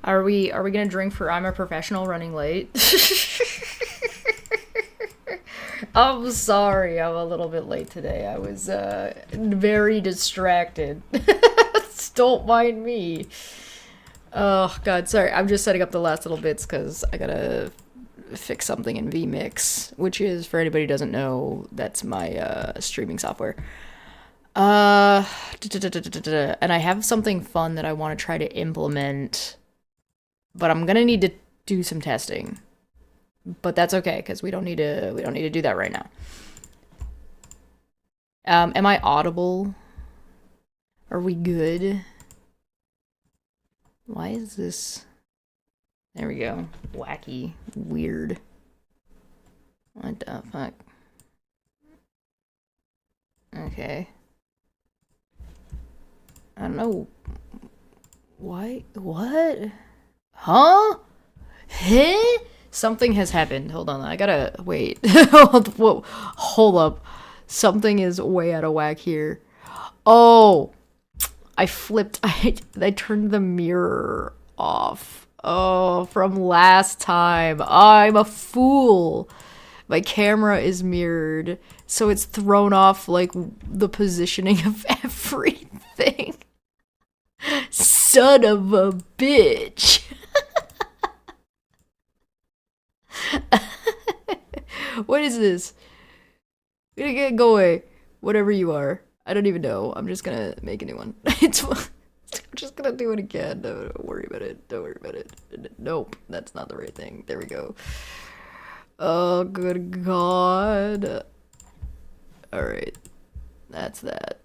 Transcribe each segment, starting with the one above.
Are we gonna drink for I'm a professional running late? I'm sorry, I'm a little bit late today. I was very distracted. Don't mind me. Oh god, sorry. I'm just setting up the last little bits because I gotta fix something in vMix, which is, for anybody who doesn't know, that's my streaming software. And I have something fun that I want to try to implement, but I'm gonna need to do some testing. But that's okay because we don't need to do that right now. Am I audible? Are we good? Why is this? There we go. Wacky, weird. What the fuck? Okay. I don't know. Why? What? Huh? Huh? Something has happened. Hold on. I gotta wait. Whoa. Hold up. Something is way out of whack here. Oh, I flipped. I turned the mirror off. Oh, from last time. I'm a fool. My camera is mirrored, so it's thrown off like the positioning of everything. Son of a bitch. What is this? Go away. Whatever you are. I don't even know. I'm just gonna make a new one. I'm just gonna do it again. Don't worry about it. Don't worry about it. Nope. That's not the right thing. There we go. Oh, good God. Alright. That's that.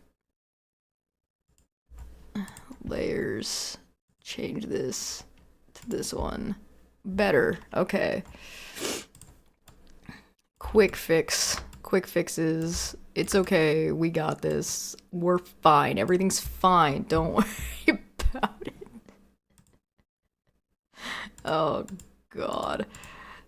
Layers. Change this to this one. Better. Okay. Quick fix. Quick fixes. It's okay. We got this. We're fine. Everything's fine. Don't worry about it. Oh, God.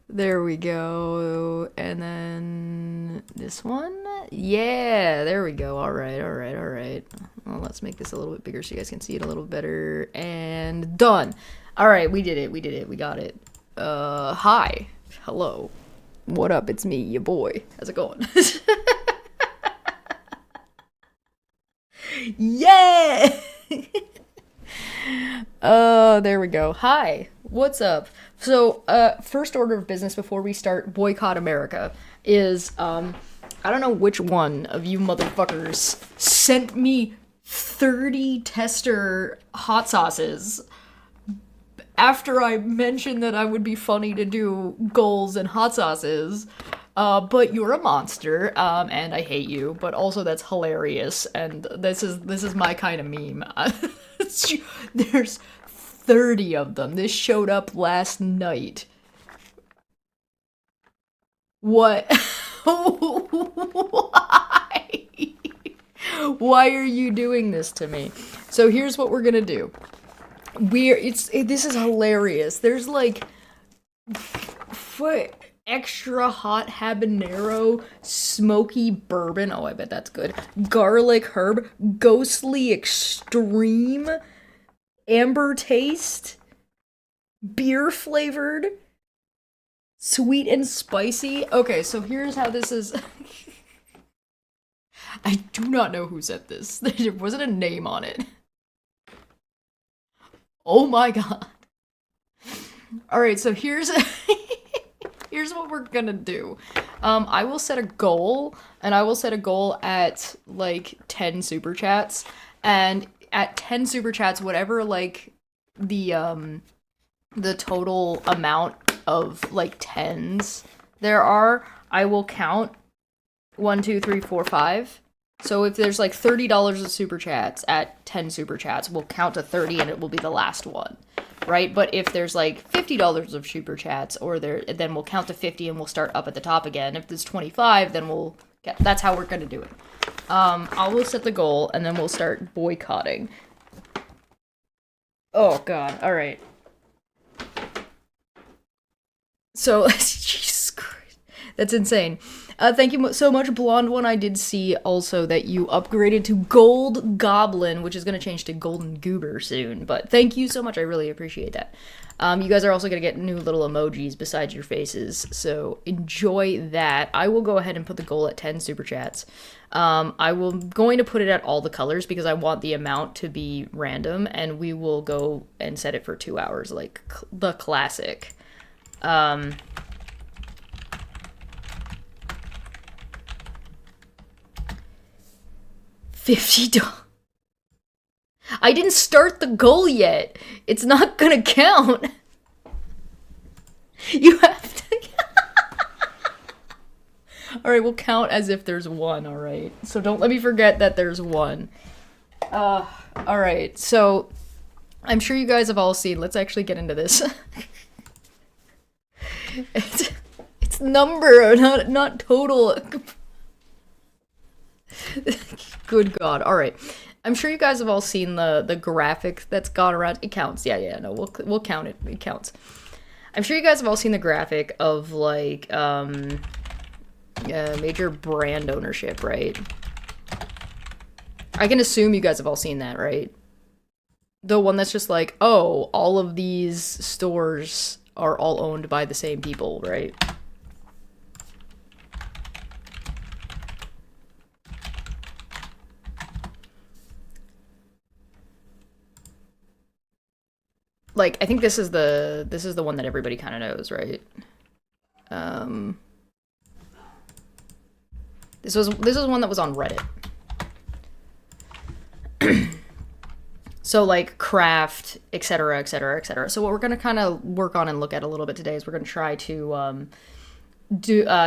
There we go. And then this one? Yeah, there we go. All right. Well, let's make this a little bit bigger so you guys can see it a little better. And done. All right, we did it. We got it. Hi. Hello. What up? It's me, your boy. How's it going? Yeah! There we go. Hi. What's up? So, first order of business before we start Boycott America is, I don't know which one of you motherfuckers sent me 30 tester hot sauces after I mentioned that I would be funny to do goals and hot sauces. But you're a monster, and I hate you, but also that's hilarious, and this is my kind of meme. There's 30 of them. This showed up last night. What? Why? Why are you doing this to me? So here's what we're gonna do. This is hilarious. There's like extra hot habanero, smoky bourbon. Oh, I bet that's good. Garlic herb, ghostly extreme, amber taste, beer flavored, sweet and spicy. Okay, so here's how this is. I do not know who said this. There wasn't a name on it. Oh my god. Alright, so here's what we're gonna do. I will set a goal, and I will set a goal at, like, 10 super chats, and at 10 super chats, whatever, like, the total amount of, like, tens there are, I will count 1, 2, 3, 4, 5. So if there's like $30 of super chats at 10 super chats, we'll count to 30 and it will be the last one, right? But if there's like $50 of super chats, then we'll count to 50 and we'll start up at the top again. If there's 25, then that's how we're gonna do it. I will set the goal and then we'll start boycotting. Oh god, all right. So Jesus Christ, that's insane. Thank you so much, Blonde One. I did see also that you upgraded to Gold Goblin, which is going to change to Golden Goober soon. But thank you so much. I really appreciate that. You guys are also going to get new little emojis besides your faces, so enjoy that. I will go ahead and put the goal at 10 super chats. Going to put it at all the colors because I want the amount to be random, and we will go and set it for 2 hours, like the classic. $50. I didn't start the goal yet. It's not gonna count. You have to. Alright, we'll count as if there's one, alright? So don't let me forget that there's one. Alright, so I'm sure you guys have all seen. Let's actually get into this. It's number, not total. Good God. Alright. I'm sure you guys have all seen the graphic that's gone around. It counts. Yeah, no, we'll count it. It counts. I'm sure you guys have all seen the graphic of, like, major brand ownership, right? I can assume you guys have all seen that, right? The one that's just like, oh, all of these stores are all owned by the same people, right? Like, I think this is the one that everybody kind of knows, right? This was one that was on Reddit. So, like, Kraft, etc., etc., etc. So what we're going to kind of work on and look at a little bit today is we're going to try to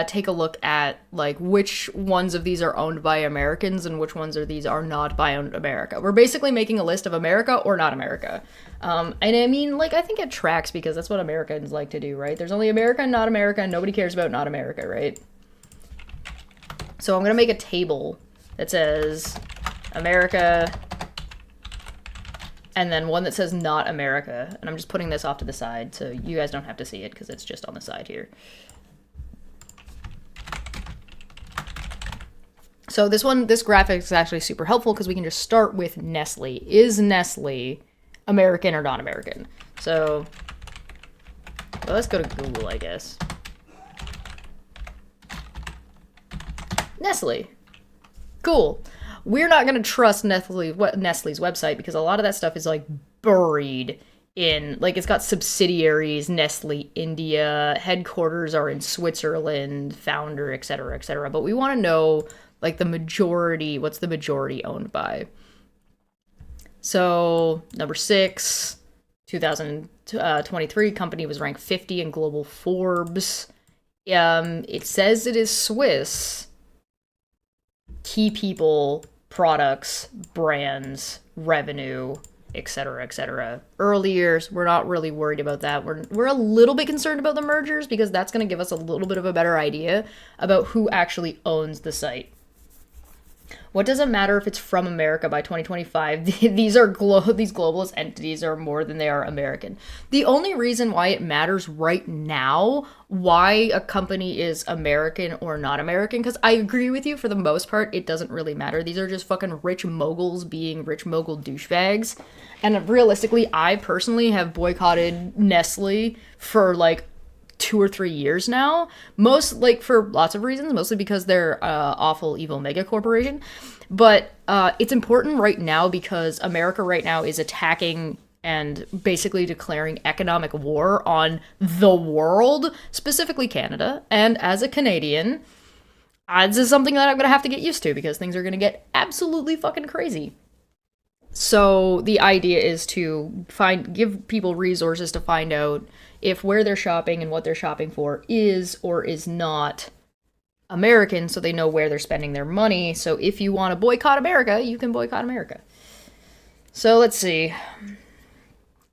take a look at, like, which ones of these are owned by Americans and which ones of these are not by America. We're basically making a list of America or not America. And I mean, like, I think it tracks because that's what Americans like to do, right? There's only America and not America, and nobody cares about not America, right? So I'm going to make a table that says America, and then one that says not America. And I'm just putting this off to the side so you guys don't have to see it because it's just on the side here. So this graphic is actually super helpful because we can just start with Nestle. Is Nestle American or not American? So, well, let's go to Google, I guess. Nestle. Cool. We're not going to trust Nestle's website because a lot of that stuff is, like, buried in, like, it's got subsidiaries, Nestle India, headquarters are in Switzerland, founder, etc., etc. But we want to know, like, the majority, what's the majority owned by? So, number 6, 2023, company was ranked 50 in global Forbes. It says it is Swiss. Key people, products, brands, revenue, etc., etc. Early years, we're not really worried about that. We're a little bit concerned about the mergers because that's going to give us a little bit of a better idea about who actually owns the site. What does it matter if it's from America by 2025? These globalist entities are more than they are American. The only reason why it matters right now, why a company is American or not American, because I agree with you, for the most part, it doesn't really matter. These are just fucking rich moguls being rich mogul douchebags. And realistically, I personally have boycotted Nestle for, like, 2 or 3 years now, most, like, for lots of reasons, mostly because they're awful evil mega corporation, but it's important right now because America right now is attacking and basically declaring economic war on the world, specifically Canada, and as a Canadian, this is something that I'm gonna have to get used to because things are gonna get absolutely fucking crazy. So the idea is to give people resources to find out if where they're shopping and what they're shopping for is or is not American, so they know where they're spending their money. So if you want to boycott America, you can boycott America. So let's see.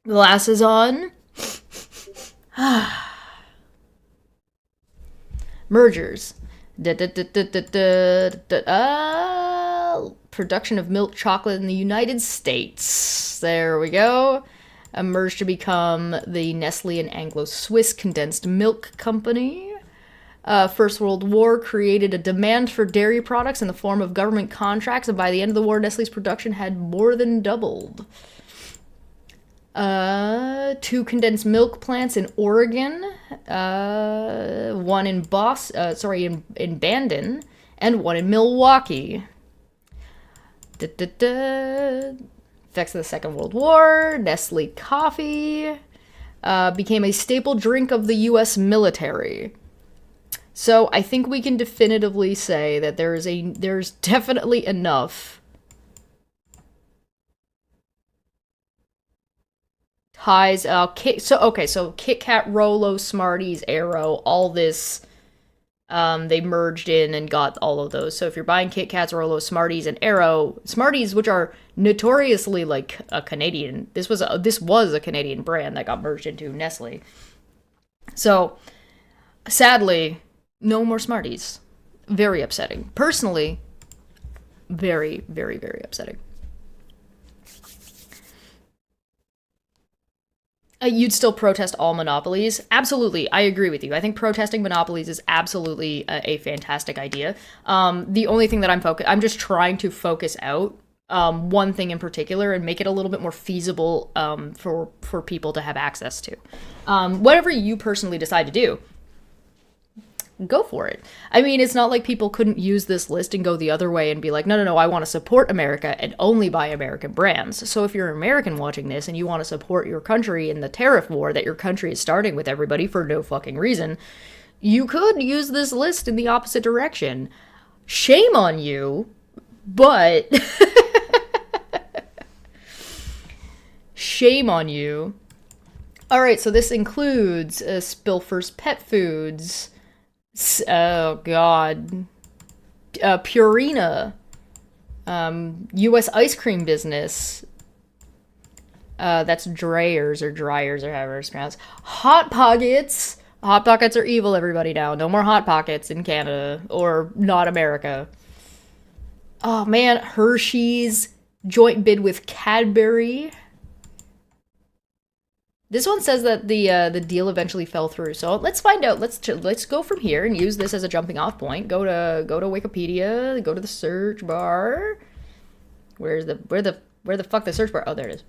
Glasses on. Mergers. Production of milk chocolate in the United States. There we go. Merged to become the Nestle and Anglo-Swiss Condensed Milk Company. First World War created a demand for dairy products in the form of government contracts, and by the end of the war, Nestle's production had more than doubled. 2 condensed milk plants in Oregon, one in in Bandon, and one in Milwaukee. Effects of the Second World War. Nestle coffee became a staple drink of the U.S. military. So I think we can definitively say that there's definitely enough ties. So Kit Kat, Rolo, Smarties, Aero, all this. They merged in and got all of those. So if you're buying Kit Kats, Rolo, Smarties, and Aero, Smarties, which are notoriously like a Canadian, this was a Canadian brand that got merged into Nestle. So sadly, no more Smarties. Very upsetting. Personally, very, very, very upsetting. You'd still protest all monopolies? Absolutely, I agree with you. I think protesting monopolies is absolutely a fantastic idea. The only thing that I'm just trying to focus out one thing in particular and make it a little bit more feasible for people to have access to. Whatever you personally decide to do, go for it. I mean, it's not like people couldn't use this list and go the other way and be like, no, I want to support America and only buy American brands. So if you're an American watching this and you want to support your country in the tariff war that your country is starting with everybody for no fucking reason, you could use this list in the opposite direction. Shame on you, but shame on you. All right, so this includes Spilfer's Pet Foods. Oh god. Purina. U.S. ice cream business. That's Dreyer's or Dryers or however it's pronounced. Hot Pockets. Hot Pockets are evil, everybody now. No more Hot Pockets in Canada or not America. Oh man, Hershey's joint bid with Cadbury. This one says that the deal eventually fell through. So let's find out. Let's go from here and use this as a jumping off point. Go to Wikipedia. Go to the search bar. Where the fuck the search bar? Oh, there it is.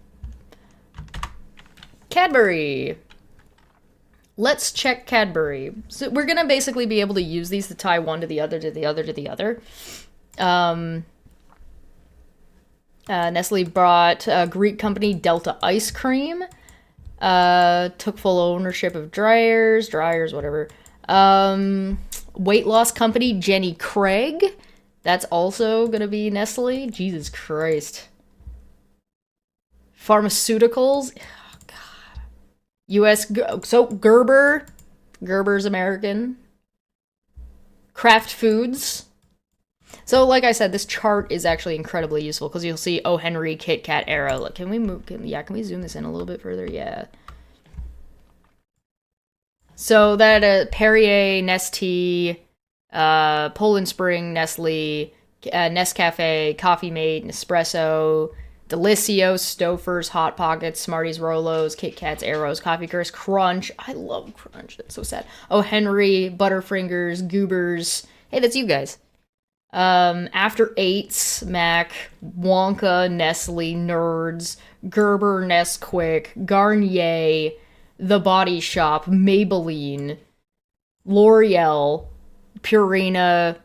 Cadbury. Let's check Cadbury. So we're gonna basically be able to use these to tie one to the other to the other to the other. Nestle bought a Greek company Delta Ice Cream. Took full ownership of Dreyer's, whatever. Weight loss company, Jenny Craig. That's also gonna be Nestle. Jesus Christ. Pharmaceuticals. Oh, God. U.S. So Gerber's American. Kraft Foods. So, like I said, this chart is actually incredibly useful because you'll see O. Henry, Kit Kat, Aero. Look, can we zoom this in a little bit further? Yeah. So that Perrier, Nestea, Poland Spring, Nestle, Nescafe, Coffee Mate, Nespresso, Delicios, Stouffer's, Hot Pockets, Smarties, Rolos, Kit Kats, Aeros, Coffee Curse, Crunch. I love Crunch. That's so sad. O. Henry, Butterfingers, Goobers. Hey, that's you guys. After Eights, Mac, Wonka, Nestle, Nerds, Gerber, Nesquik, Garnier, The Body Shop, Maybelline, L'Oreal, Purina,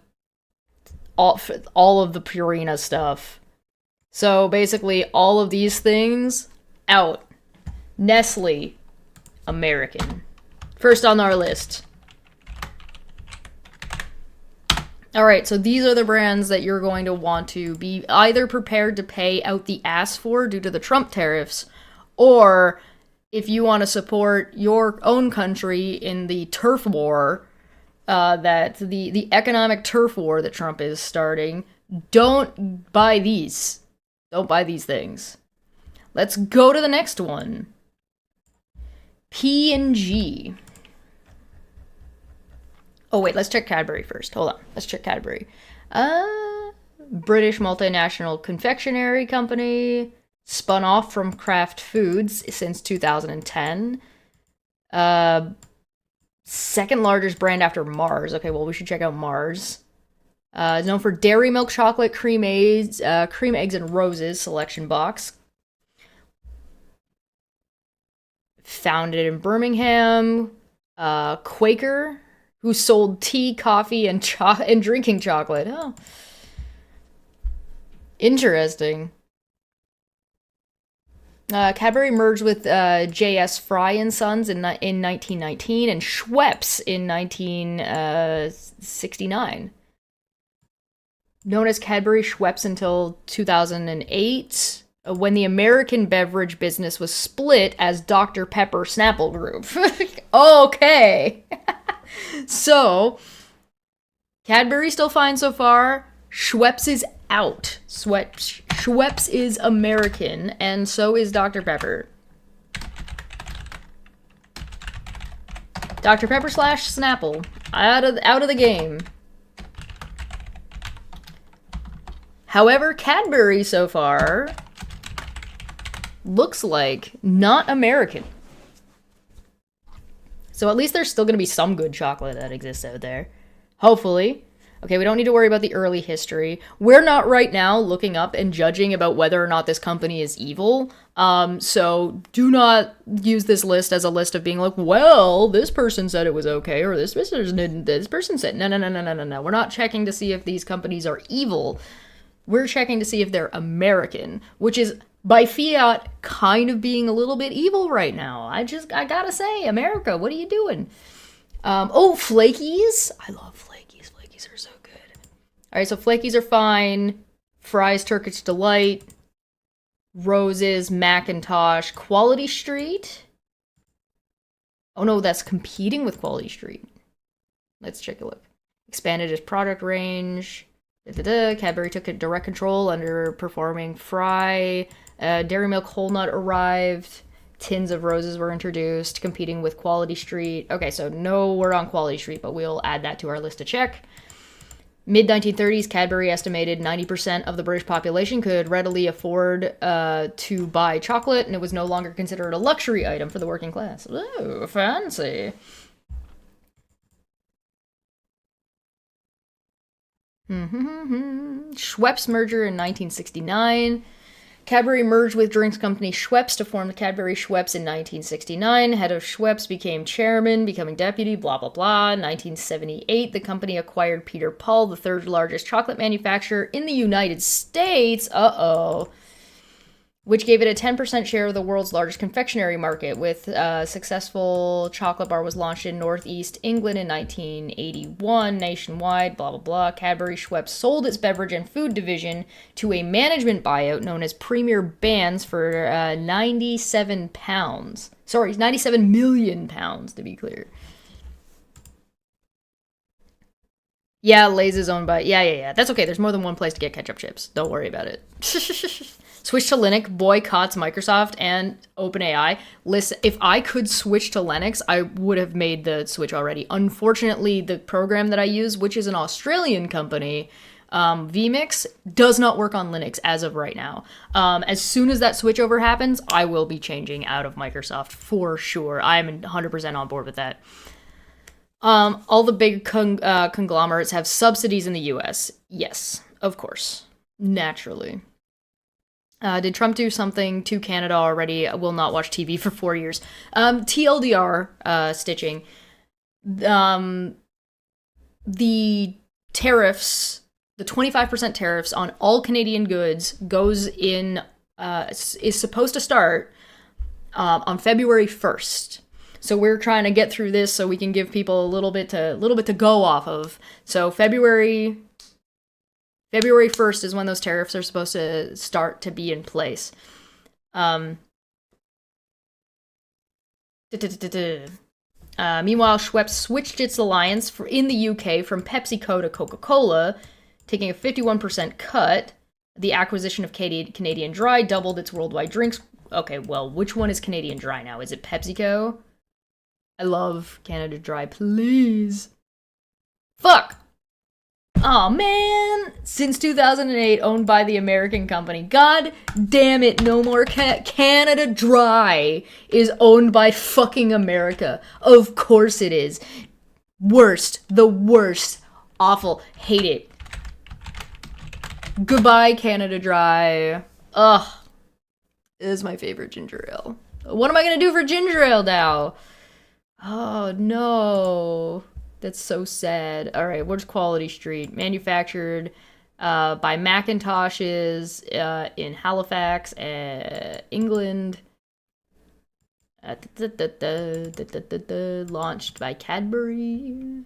all of the Purina stuff. So basically all of these things out. Nestle, American. First on our list. Alright, so these are the brands that you're going to want to be either prepared to pay out the ass for due to the Trump tariffs, or if you want to support your own country in the turf war, that the economic turf war that Trump is starting, don't buy these. Don't buy these things. Let's go to the next one. P&G. Oh, wait, let's check Cadbury first. Hold on. Let's check Cadbury. British multinational confectionery company. Spun off from Kraft Foods since 2010. Second largest brand after Mars. Okay, well, we should check out Mars. It's known for dairy milk chocolate, cream eggs, and roses selection box. Founded in Birmingham. Quaker, who sold tea, coffee, and drinking chocolate. Oh, interesting. Cadbury merged with J.S. Fry and Sons in 1919 and Schweppes in 1969. Known as Cadbury Schweppes until 2008, when the American beverage business was split as Dr. Pepper Snapple Group. Okay. So, Cadbury still fine so far. Schweppes is out. Schweppes is American, and so is Dr. Pepper. Dr. Pepper / Snapple. Out of the game. However, Cadbury so far looks like not American. So at least there's still going to be some good chocolate that exists out there. Hopefully. Okay, we don't need to worry about the early history. We're not right now looking up and judging about whether or not this company is evil. So do not use this list as a list of being like, well, this person said it was okay, or this person didn't. This person said, no. We're not checking to see if these companies are evil. We're checking to see if they're American, which is, by fiat, kind of being a little bit evil right now. I gotta say, America, what are you doing? Oh, Flakies? I love Flakies. Flakies are so good. All right, so Flakies are fine. Fry's Turkish Delight. Roses, Macintosh, Quality Street. Oh no, that's competing with Quality Street. Let's check a look. Expanded its product range. Cadbury took direct control, underperforming Fry. Dairy Milk Whole Nut arrived. Tins of roses were introduced, competing with Quality Street. Okay, so no word on Quality Street, but we'll add that to our list to check. Mid-1930s, Cadbury estimated 90% of the British population could readily afford to buy chocolate, and it was no longer considered a luxury item for the working class. Ooh, fancy. Schweppes merger in 1969. Cadbury merged with drinks company Schweppes to form the Cadbury Schweppes in 1969. Head of Schweppes became chairman, becoming deputy, blah, blah, blah. In 1978, the company acquired Peter Paul, the third largest chocolate manufacturer in the United States. Which gave it a 10% share of the world's largest confectionery market. With a successful chocolate bar was launched in Northeast England in 1981, nationwide, blah, blah, blah. Cadbury Schweppes sold its beverage and food division to a management buyout known as Premier Bands for 97 pounds. Sorry, 97 million pounds, to be clear. Yeah, Lay's is owned by... Yeah. That's okay. There's more than one place to get ketchup chips. Don't worry about it. Switch to Linux, boycotts Microsoft and OpenAI. Listen, if I could switch to Linux, I would have made the switch already. Unfortunately, the program that I use, which is an Australian company, vMix, does not work on Linux as of right now. As soon as that switchover happens, I will be changing out of Microsoft for sure. I'm 100% on board with that. All the big conglomerates have subsidies in the US. Yes, of course. Naturally. Did Trump do something to Canada already? I will not watch TV for 4 years. TLDR, stitching. The tariffs, the 25% tariffs on all Canadian goods goes in, is supposed to start on February 1st. So we're trying to get through this so we can give people a little bit to go off of. So February 1st is when those tariffs are supposed to start to be in place. Meanwhile, Schweppes switched its alliance in the UK from PepsiCo to Coca-Cola, taking a 51% cut. The acquisition of Canadian Dry doubled its worldwide drinks. Okay, well, which one is Canadian Dry now? Is it PepsiCo? I love Canada Dry, please. Fuck! Aw, man! Since 2008, owned by the American company. God damn it, no more Canada Dry is owned by fucking America. Of course it is. Worst. The worst. Awful. Hate it. Goodbye, Canada Dry. Ugh. It is my favorite ginger ale. What am I gonna do for ginger ale now? Oh, no. That's so sad. All right, where's Quality Street? Manufactured by Macintoshes in Halifax, England. Launched by Cadbury.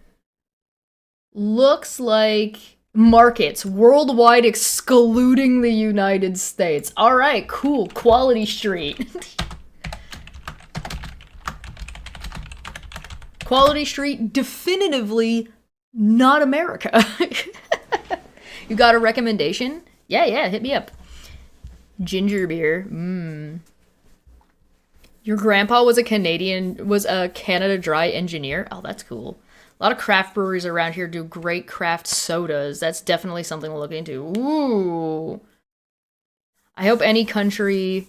Looks like markets worldwide excluding the United States. All right, cool. Quality Street. Quality Street, definitively not America. You got a recommendation? Yeah, hit me up. Ginger beer. Your grandpa was a Canada Dry engineer? Oh, that's cool. A lot of craft breweries around here do great craft sodas. That's definitely something to look into. Ooh. I hope any countries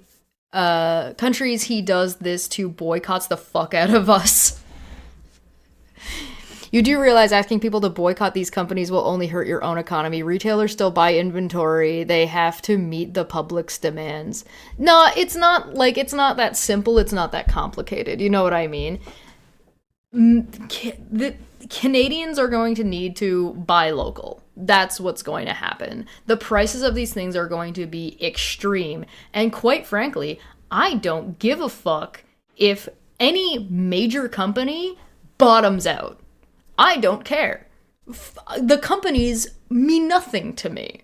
he does this to boycotts the fuck out of us. You do realize asking people to boycott these companies will only hurt your own economy. Retailers still buy inventory. They have to meet the public's demands. No, it's not that simple. It's not that complicated. You know what I mean? The Canadians are going to need to buy local. That's what's going to happen. The prices of these things are going to be extreme. And quite frankly, I don't give a fuck if any major company bottoms out. I don't care. The companies mean nothing to me.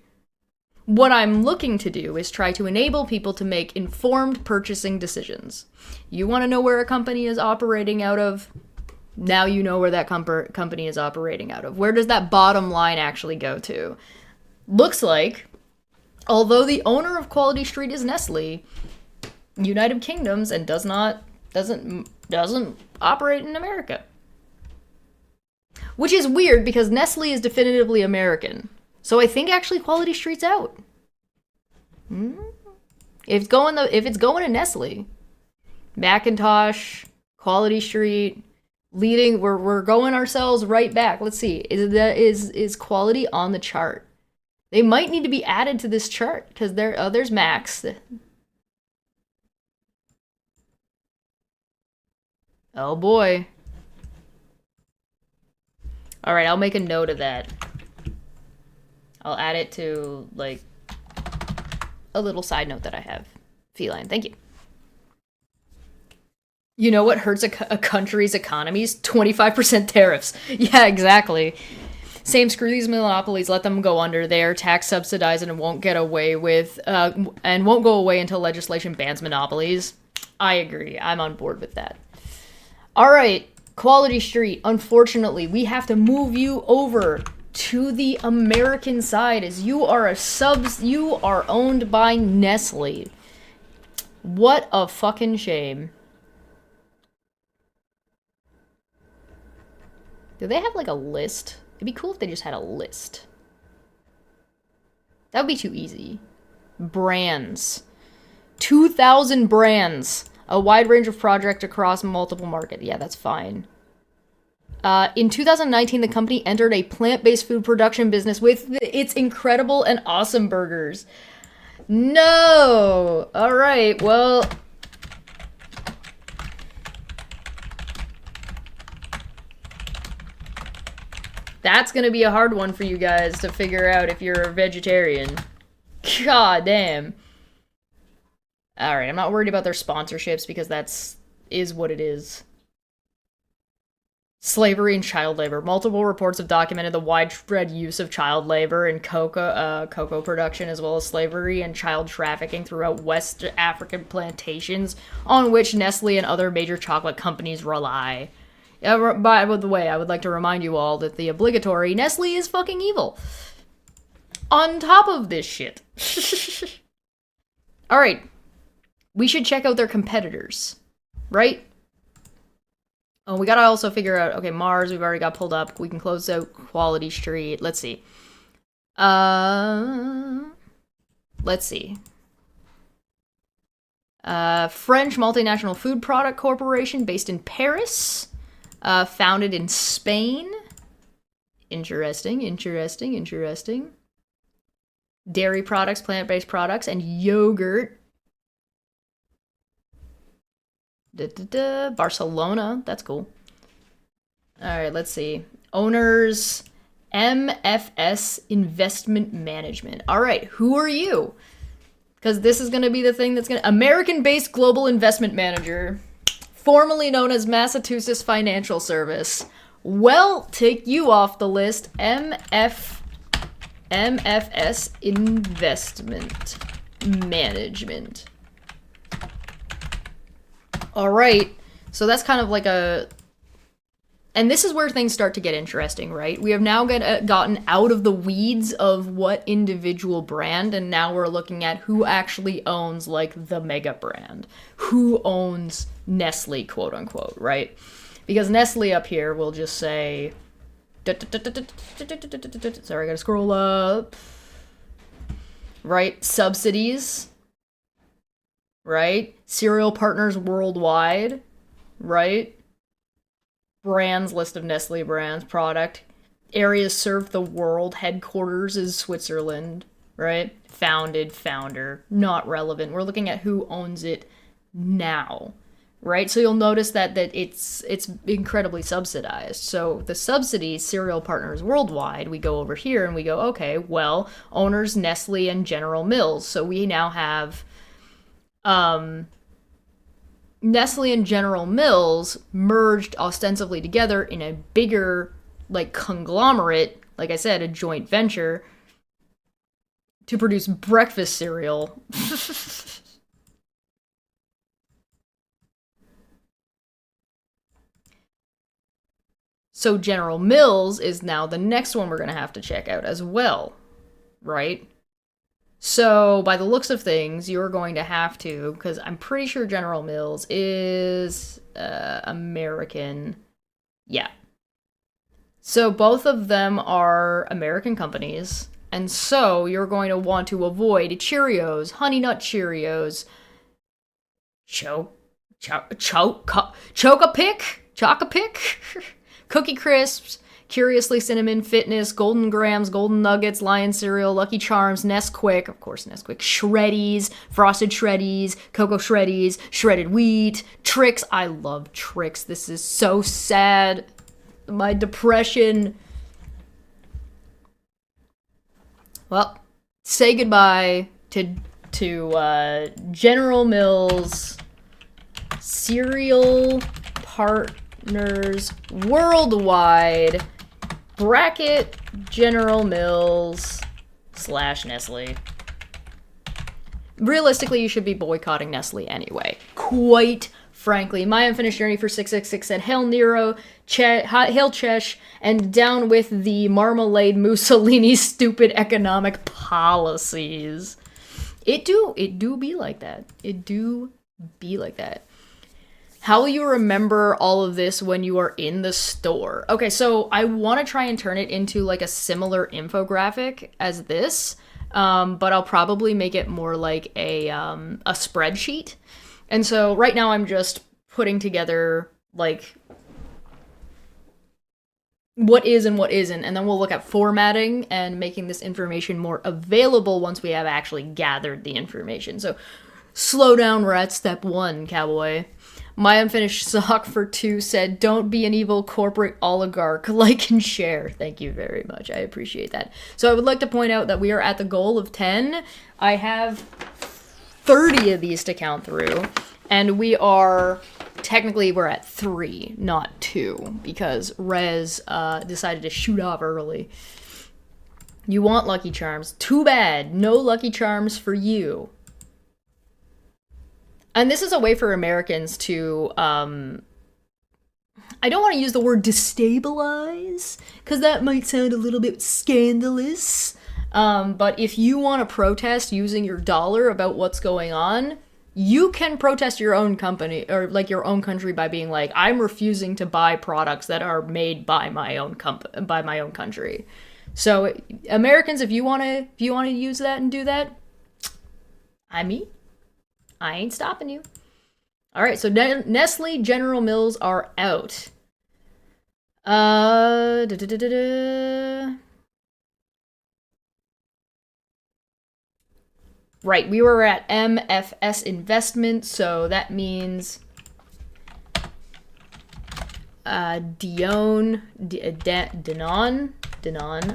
What I'm looking to do is try to enable people to make informed purchasing decisions. You want to know where a company is operating out of? Now you know where that company is operating out of. Where does that bottom line actually go to? Looks like, although the owner of Quality Street is Nestle, United Kingdoms and doesn't operate in America. Which is weird because Nestle is definitively American. So I think actually Quality Street's out. If it's going to Nestle, Macintosh, Quality Street, leading, we're going ourselves right back. Let's see. Is Quality on the chart? They might need to be added to this chart because there's Max. Oh boy. All right, I'll make a note of that. I'll add it to, like, a little side note that I have. Feline, thank you. You know what hurts a country's economies? 25% tariffs. Yeah, exactly. Same, screw these monopolies, let them go under. They are tax subsidized and won't get away with, and won't go away until legislation bans monopolies. I agree. I'm on board with that. All right. Quality Street, unfortunately, we have to move you over to the American side as you are owned by Nestle. What a fucking shame. Do they have like a list? It'd be cool if they just had a list. That would be too easy. Brands. 2,000 brands. A wide range of projects across multiple markets. Yeah, that's fine. In 2019, the company entered a plant-based food production business with its incredible and awesome burgers. No! All right, well... That's gonna be a hard one for you guys to figure out if you're a vegetarian. God damn. Alright, I'm not worried about their sponsorships because is what it is. Slavery and child labor. Multiple reports have documented the widespread use of child labor in cocoa production, as well as slavery and child trafficking throughout West African plantations on which Nestle and other major chocolate companies rely. By the way, I would like to remind you all that the obligatory Nestle is fucking evil. On top of this shit. Alright. We should check out their competitors, right? Oh, we gotta also figure out, okay, Mars, we've already got pulled up. We can close out Quality Street. Let's see. Let's see. French multinational food product corporation based in Paris. Founded in Spain. Interesting. Dairy products, plant-based products, and yogurt. Barcelona. That's cool. All right, let's see. Owners, MFS Investment Management. All right, who are you? Because this is going to be the thing that's going to... American-based global investment manager, formerly known as Massachusetts Financial Service. Well, take you off the list. MFS Investment Management. All right, so that's kind of like a... And this is where things start to get interesting, right? We have now gotten out of the weeds of what individual brand, and now we're looking at who actually owns, like, the mega brand. Who owns Nestle, quote unquote, right? Because Nestle up here will just say... Sorry, I gotta scroll up. Right? Subsidies. Right? Cereal partners worldwide. Right? Brands, list of Nestle brands, product. Areas served the world. Headquarters is Switzerland. Right? Founder. Not relevant. We're looking at who owns it now. Right? So you'll notice that it's incredibly subsidized. So the subsidies, cereal partners worldwide, we go over here and we go, okay, well, owners Nestle and General Mills. So we now have Nestle and General Mills merged ostensibly together in a bigger, like, conglomerate, like I said, a joint venture, to produce breakfast cereal. So General Mills is now the next one we're going to have to check out as well, right? So by the looks of things, you're going to have to, because I'm pretty sure General Mills is American. Yeah. So both of them are American companies, and so you're going to want to avoid Cheerios, Honey Nut Cheerios, Choc-a-Pic, Cookie Crisps, Curiously Cinnamon, Fitness, Golden Grams, Golden Nuggets, Lion Cereal, Lucky Charms, Nesquik, of course Nesquik, Shreddies, Frosted Shreddies, Cocoa Shreddies, Shredded Wheat, Trix. I love Trix. This is so sad. My depression. Well, say goodbye to General Mills Cereal Partners Worldwide bracket General Mills / Nestle. Realistically, you should be boycotting Nestle anyway. Quite frankly. My unfinished journey for 666 said, Hail Nero, Hail Chesh, and down with the Marmalade Mussolini stupid economic policies. It do be like that. It do be like that. How will you remember all of this when you are in the store? Okay, so I want to try and turn it into like a similar infographic as this, but I'll probably make it more like a spreadsheet. And so right now I'm just putting together like what is and what isn't, and then we'll look at formatting and making this information more available once we have actually gathered the information. So slow down, we're at step 1, cowboy. My unfinished sock for 2 said, don't be an evil corporate oligarch, like and share. Thank you very much. I appreciate that. So I would like to point out that we are at the goal of 10. I have 30 of these to count through, and we're at 3, not 2, because Rez decided to shoot off early. You want Lucky Charms. Too bad. No Lucky Charms for you. And this is a way for Americans to, I don't want to use the word destabilize, because that might sound a little bit scandalous. But if you want to protest using your dollar about what's going on, you can protest your own company, or like your own country, by being like, I'm refusing to buy products that are made by my own country. So Americans, if you wanna use that and do that, I ain't stopping you. All right, so Nestle General Mills are out. Right, we were at MFS Investment, so that means Danone,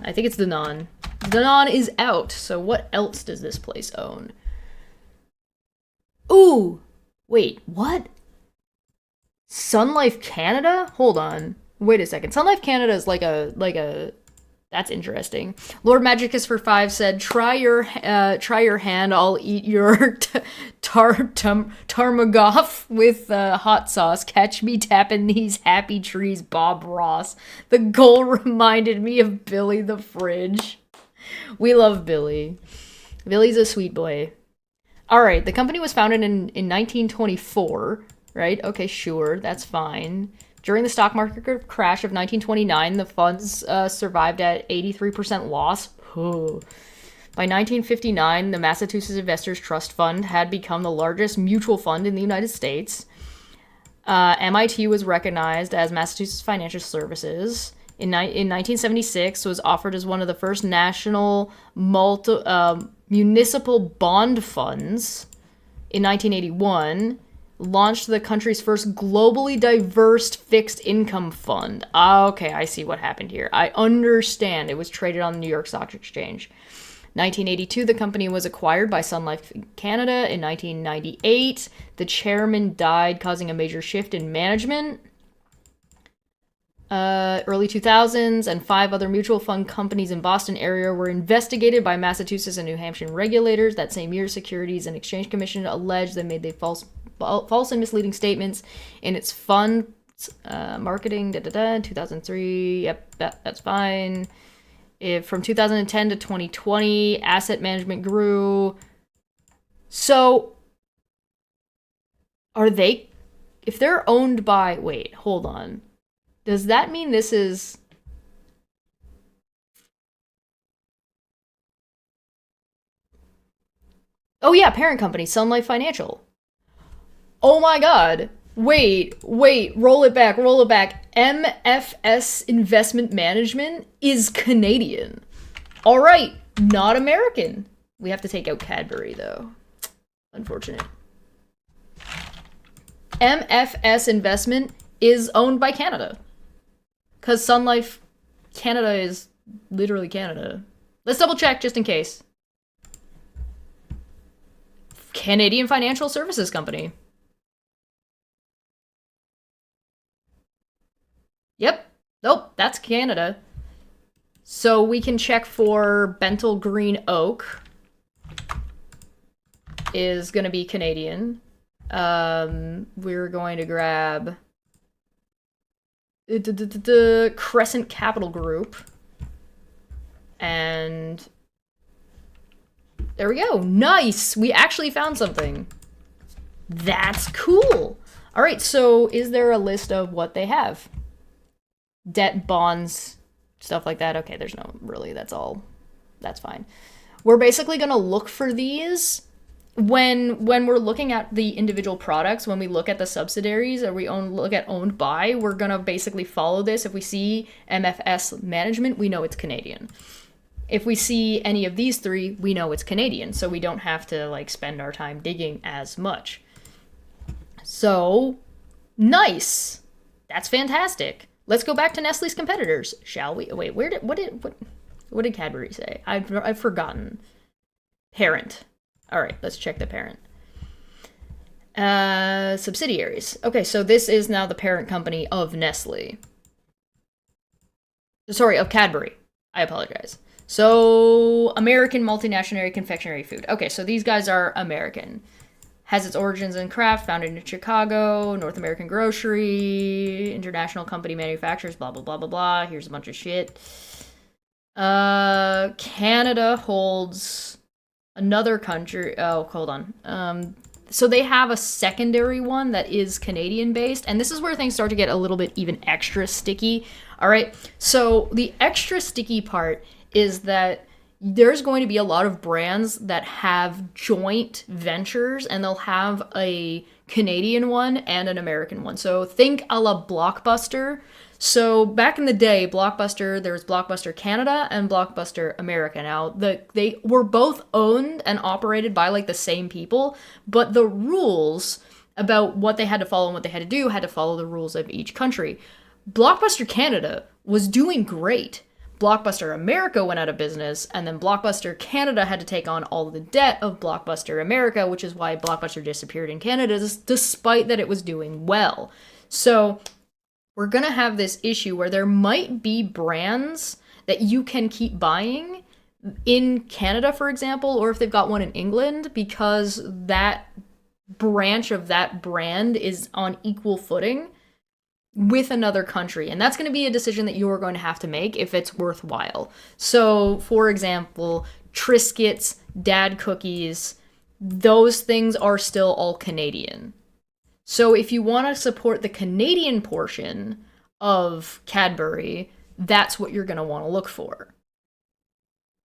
I think it's Danone. Danone is out, so what else does this place own? Ooh! Wait, what? Sun Life Canada? Hold on. Wait a second. Sun Life Canada is like a that's interesting. Lord Magicus for 5 said, try your hand, I'll eat your tarmagoff with hot sauce. Catch me tapping these happy trees, Bob Ross. The goal reminded me of Billy the Fridge. We love Billy. Billy's a sweet boy. All right, the company was founded in 1924, right? Okay, sure, that's fine. During the stock market crash of 1929, the funds survived at 83% loss. By 1959, the Massachusetts Investors Trust Fund had become the largest mutual fund in the United States. MIT was recognized as Massachusetts Financial Services. In 1976, was offered as one of the first national municipal bond funds. In 1981, launched the country's first globally diverse fixed income fund. Okay, I see what happened here. I understand. It was traded on the New York Stock Exchange. 1982, the company was acquired by Sun Life Canada. In 1998, the chairman died, causing a major shift in management. Early 2000s, and 5 other mutual fund companies in Boston area were investigated by Massachusetts and New Hampshire regulators. That same year, Securities and Exchange Commission alleged they made the false and misleading statements in its fund marketing. 2003. Yep, that's fine. From 2010 to 2020, asset management grew. So, are they? If they're owned by, wait, hold on. Does that mean this is? Oh yeah, parent company, Sun Life Financial. Oh my god. Wait, roll it back. MFS Investment Management is Canadian. All right, not American. We have to take out Cadbury, though. Unfortunate. MFS Investment is owned by Canada. Because Sun Life Canada is literally Canada. Let's double check just in case. Canadian Financial Services Company. Yep. Nope, that's Canada. So we can check for BentallGreenOak. Is going to be Canadian. We're going to grab the Crescent Capital Group. And there we go. Nice! We actually found something. That's cool. All right, so is there a list of what they have? Debt, bonds, stuff like that. Okay, there's no really, that's all. That's fine. We're basically going to look for these when we're looking at the individual products, when we look at the subsidiaries or look at owned by, we're going to basically follow this. If we see MFS Management, we know it's Canadian. If we see any of these 3, we know it's Canadian, so we don't have to like spend our time digging as much. So, nice. That's fantastic. Let's go back to Nestle's competitors, shall we? Wait, what did Cadbury say? I've forgotten. Parent. All right, let's check the parent. Subsidiaries. Okay, so this is now the parent company of Nestle. Sorry, of Cadbury. I apologize. So, American multinational confectionery food. Okay, so these guys are American. Has its origins in Kraft, founded in Chicago, North American grocery, international company manufacturers, blah, blah, blah, blah, blah. Here's a bunch of shit. Canada holds another country. Oh, hold on. So they have a secondary one that is Canadian-based, and this is where things start to get a little bit even extra sticky. All right, so the extra sticky part is that there's going to be a lot of brands that have joint ventures, and they'll have a Canadian one and an American one. So think a la Blockbuster. So back in the day, Blockbuster, there was Blockbuster Canada and Blockbuster America. Now, they were both owned and operated by like the same people, but the rules about what they had to follow and what they had to do had to follow the rules of each country. Blockbuster Canada was doing great. Blockbuster America went out of business, and then Blockbuster Canada had to take on all of the debt of Blockbuster America, which is why Blockbuster disappeared in Canada, despite that it was doing well. So we're going to have this issue where there might be brands that you can keep buying in Canada, for example, or if they've got one in England, because that branch of that brand is on equal footing with another country. And that's going to be a decision that you're going to have to make if it's worthwhile. So, for example, Triscuits, Dad Cookies, those things are still all Canadian. So if you want to support the Canadian portion of Cadbury, that's what you're going to want to look for.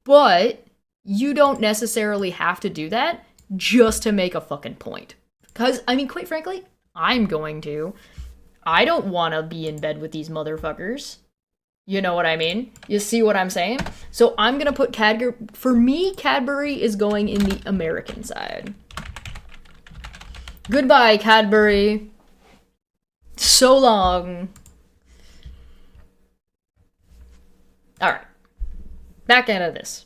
But you don't necessarily have to do that just to make a fucking point. Because, I mean, quite frankly, I'm going to. I don't want to be in bed with these motherfuckers. You know what I mean? You see what I'm saying? So I'm going to put Cadbury... For me, Cadbury is going in the American side. Goodbye, Cadbury. So long. Alright. Back out of this.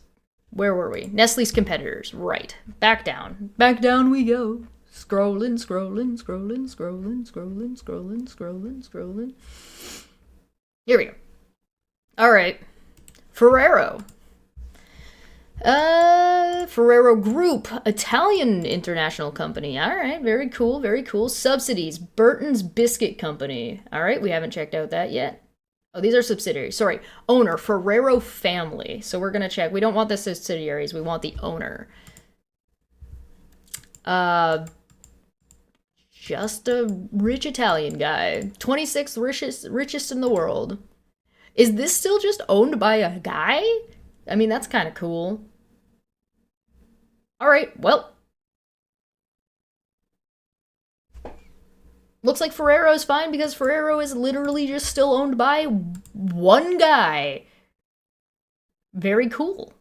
Where were we? Nestle's competitors. Right. Back down. Back down we go. Scrolling, scrolling, scrolling, scrolling, scrolling, scrolling, scrolling, scrolling. Here we go. Alright. Ferrero. Ferrero Group, Italian international company. Alright, very cool, very cool. Subsidies, Burton's Biscuit Company. Alright, we haven't checked out that yet. Oh, these are subsidiaries. Sorry. Owner, Ferrero family. So we're going to check. We don't want the subsidiaries. We want the owner. Just a rich Italian guy. 26th richest in the world. Is this still just owned by a guy? I mean, that's kind of cool. Alright, well. Looks like Ferrero's fine because Ferrero is literally just still owned by one guy. Very cool.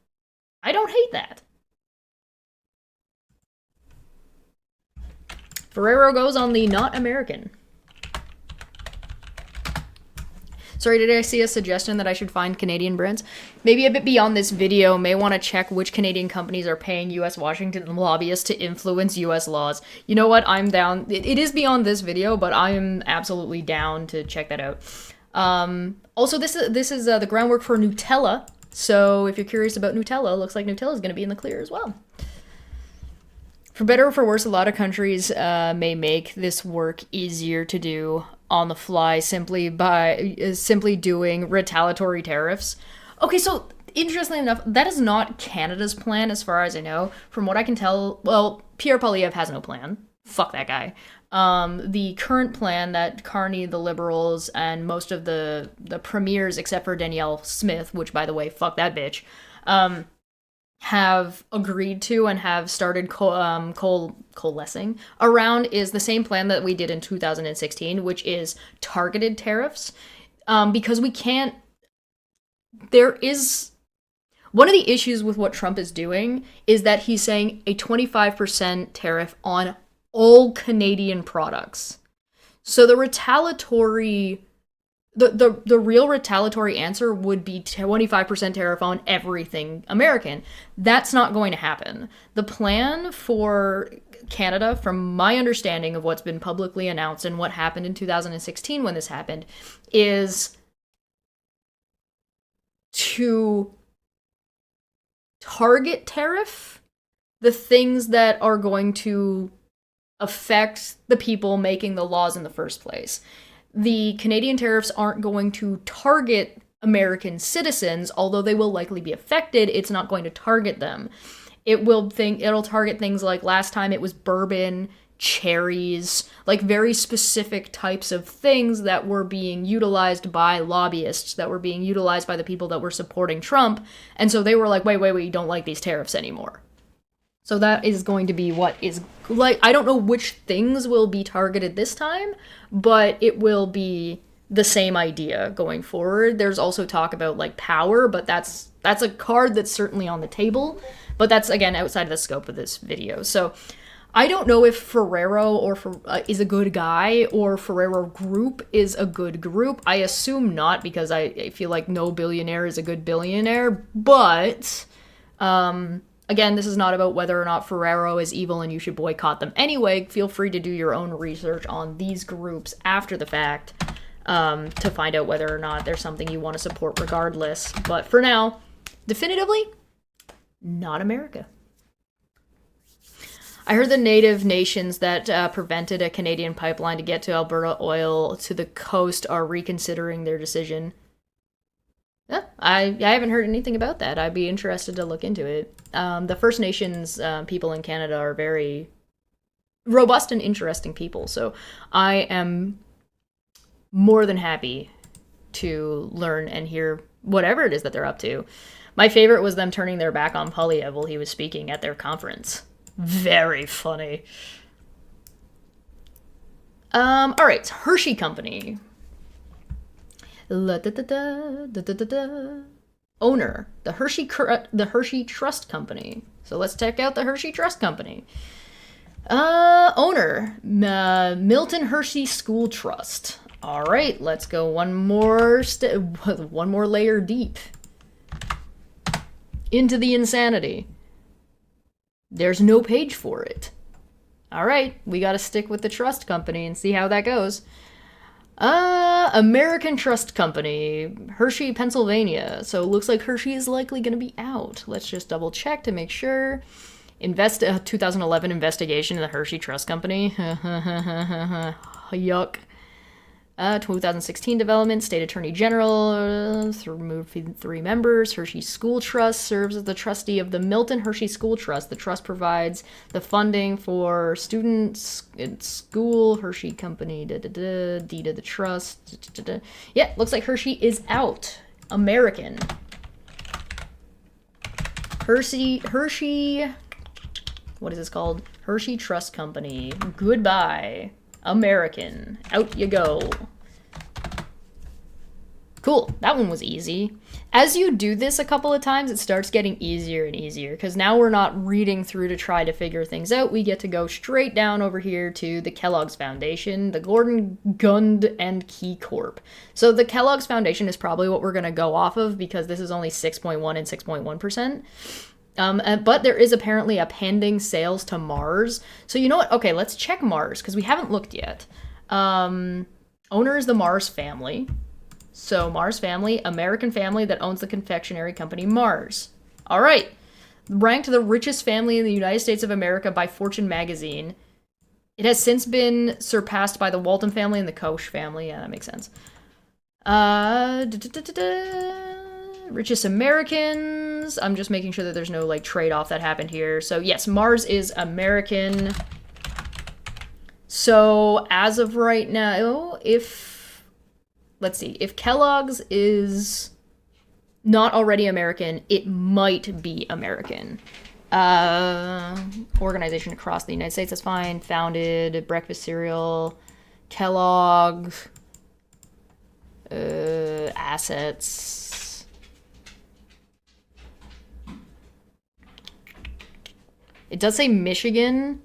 I don't hate that. Ferrero goes on the not American. Sorry, did I see a suggestion that I should find Canadian brands? Maybe a bit beyond this video, may want to check which Canadian companies are paying U.S. Washington lobbyists to influence U.S. laws. You know what? I'm down. It is beyond this video, but I am absolutely down to check that out. Also, this is the groundwork for Nutella. So if you're curious about Nutella, looks like Nutella is going to be in the clear as well. For better or for worse, a lot of countries may make this work easier to do on the fly simply doing retaliatory tariffs. Okay, so interestingly enough, that is not Canada's plan as far as I know. From what I can tell, well, Pierre Poilievre has no plan. Fuck that guy. The current plan that Carney, the Liberals, and most of the premiers, except for Danielle Smith, which, by the way, fuck that bitch, have agreed to and have started coalescing around is the same plan that we did in 2016, which is targeted tariffs. Because we can't... There is... One of the issues with what Trump is doing is that he's saying a 25% tariff on all Canadian products. So the retaliatory... The real retaliatory answer would be 25% tariff on everything American. That's not going to happen. The plan for Canada, from my understanding of what's been publicly announced and what happened in 2016 when this happened, is to target tariff the things that are going to affect the people making the laws in the first place. The Canadian tariffs aren't going to target American citizens, although they will likely be affected. It's not going to target them. It'll target things like last time it was bourbon, cherries, like very specific types of things that were being utilized by lobbyists, that were being utilized by the people that were supporting Trump. And so they were like, wait, you don't like these tariffs anymore. So that is going to be what is, like, I don't know which things will be targeted this time, but it will be the same idea going forward. There's also talk about, like, power, but that's a card that's certainly on the table. But that's, again, outside of the scope of this video. So I don't know if Ferrero is a good guy or Ferrero Group is a good group. I assume not, because I feel like no billionaire is a good billionaire. But, again, this is not about whether or not Ferrero is evil and you should boycott them anyway. Feel free to do your own research on these groups after the fact to find out whether or not there's something you want to support regardless. But for now, definitively, not America. I heard the native nations that prevented a Canadian pipeline to get to Alberta oil to the coast are reconsidering their decision. I haven't heard anything about that. I'd be interested to look into it. The First Nations people in Canada are very robust and interesting people, so I am more than happy to learn and hear whatever it is that they're up to. My favorite was them turning their back on Polyev while he was speaking at their conference. Very funny. All right, Hershey Company. Owner, the Hershey Trust Company. So let's check out the Hershey Trust Company. Owner, Milton Hershey School Trust. All right, let's go one more layer deep into the insanity. There's no page for it. All right, we got to stick with the trust company and see how that goes. American Trust Company, Hershey, Pennsylvania. So it looks like Hershey is likely going to be out. Let's just double check to make sure. 2011 investigation of the Hershey Trust Company. Yuck. 2016 development, State Attorney General removed 3 members. Hershey School Trust serves as the trustee of the Milton Hershey School Trust. The trust provides the funding for students in school. Hershey Company, deed of the trust. Yeah, looks like Hershey is out. American. Hershey, what is this called? Hershey Trust Company. Goodbye. American. Out you go. Cool. That one was easy. As you do this a couple of times, it starts getting easier and easier, because now we're not reading through to try to figure things out. We get to go straight down over here to the Kellogg's Foundation, the Gordon Gund and Key Corp. So the Kellogg's Foundation is probably what we're going to go off of, because this is only 6.1 and 6.1%. But there is apparently a pending sales to Mars. So you know what? Okay, let's check Mars, because we haven't looked yet. Owner is the Mars family. So Mars family, American family that owns the confectionery company Mars. All right. Ranked the richest family in the United States of America by Fortune magazine. It has since been surpassed by the Walton family and the Koch family. Yeah, that makes sense. Richest Americans. I'm just making sure that there's no like trade-off that happened here. So yes, Mars is American. So as of right now, let's see, if Kellogg's is not already American, it might be American. Organization across the United States, that's fine. Founded, breakfast cereal, Kellogg, assets. It does say Michigan.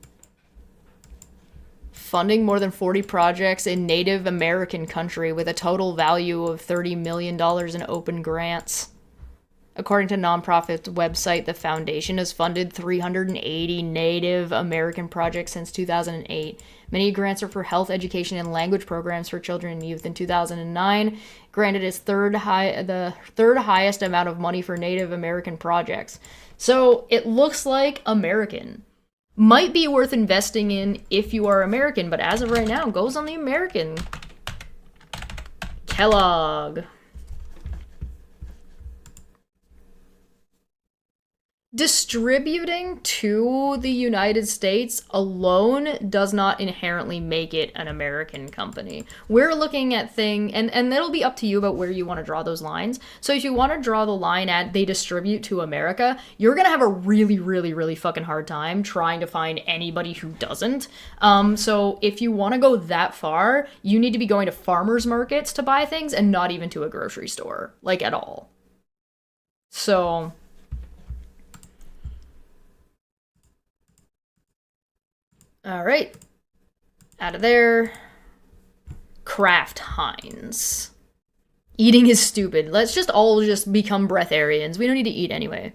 Funding more than 40 projects in Native American country with a total value of $30 million in open grants. According to nonprofit website, the foundation has funded 380 Native American projects since 2008. Many grants are for health, education, and language programs for children and youth. In 2009, granted its the third highest amount of money for Native American projects. So it looks like American. Might be worth investing in if you are American, but as of right now, goes on the American. Kellogg. distributing to the United States alone does not inherently make it an American company. We're looking at and it'll be up to you about where you want to draw those lines. So if you want to draw the line at they distribute to America, you're going to have a really, really, really fucking hard time trying to find anybody who doesn't. So if you want to go that far, you need to be going to farmers markets to buy things and not even to a grocery store, like at all. So... all right, out of there. Kraft Heinz. Eating is stupid. Let's just all become breatharians. We don't need to eat anyway.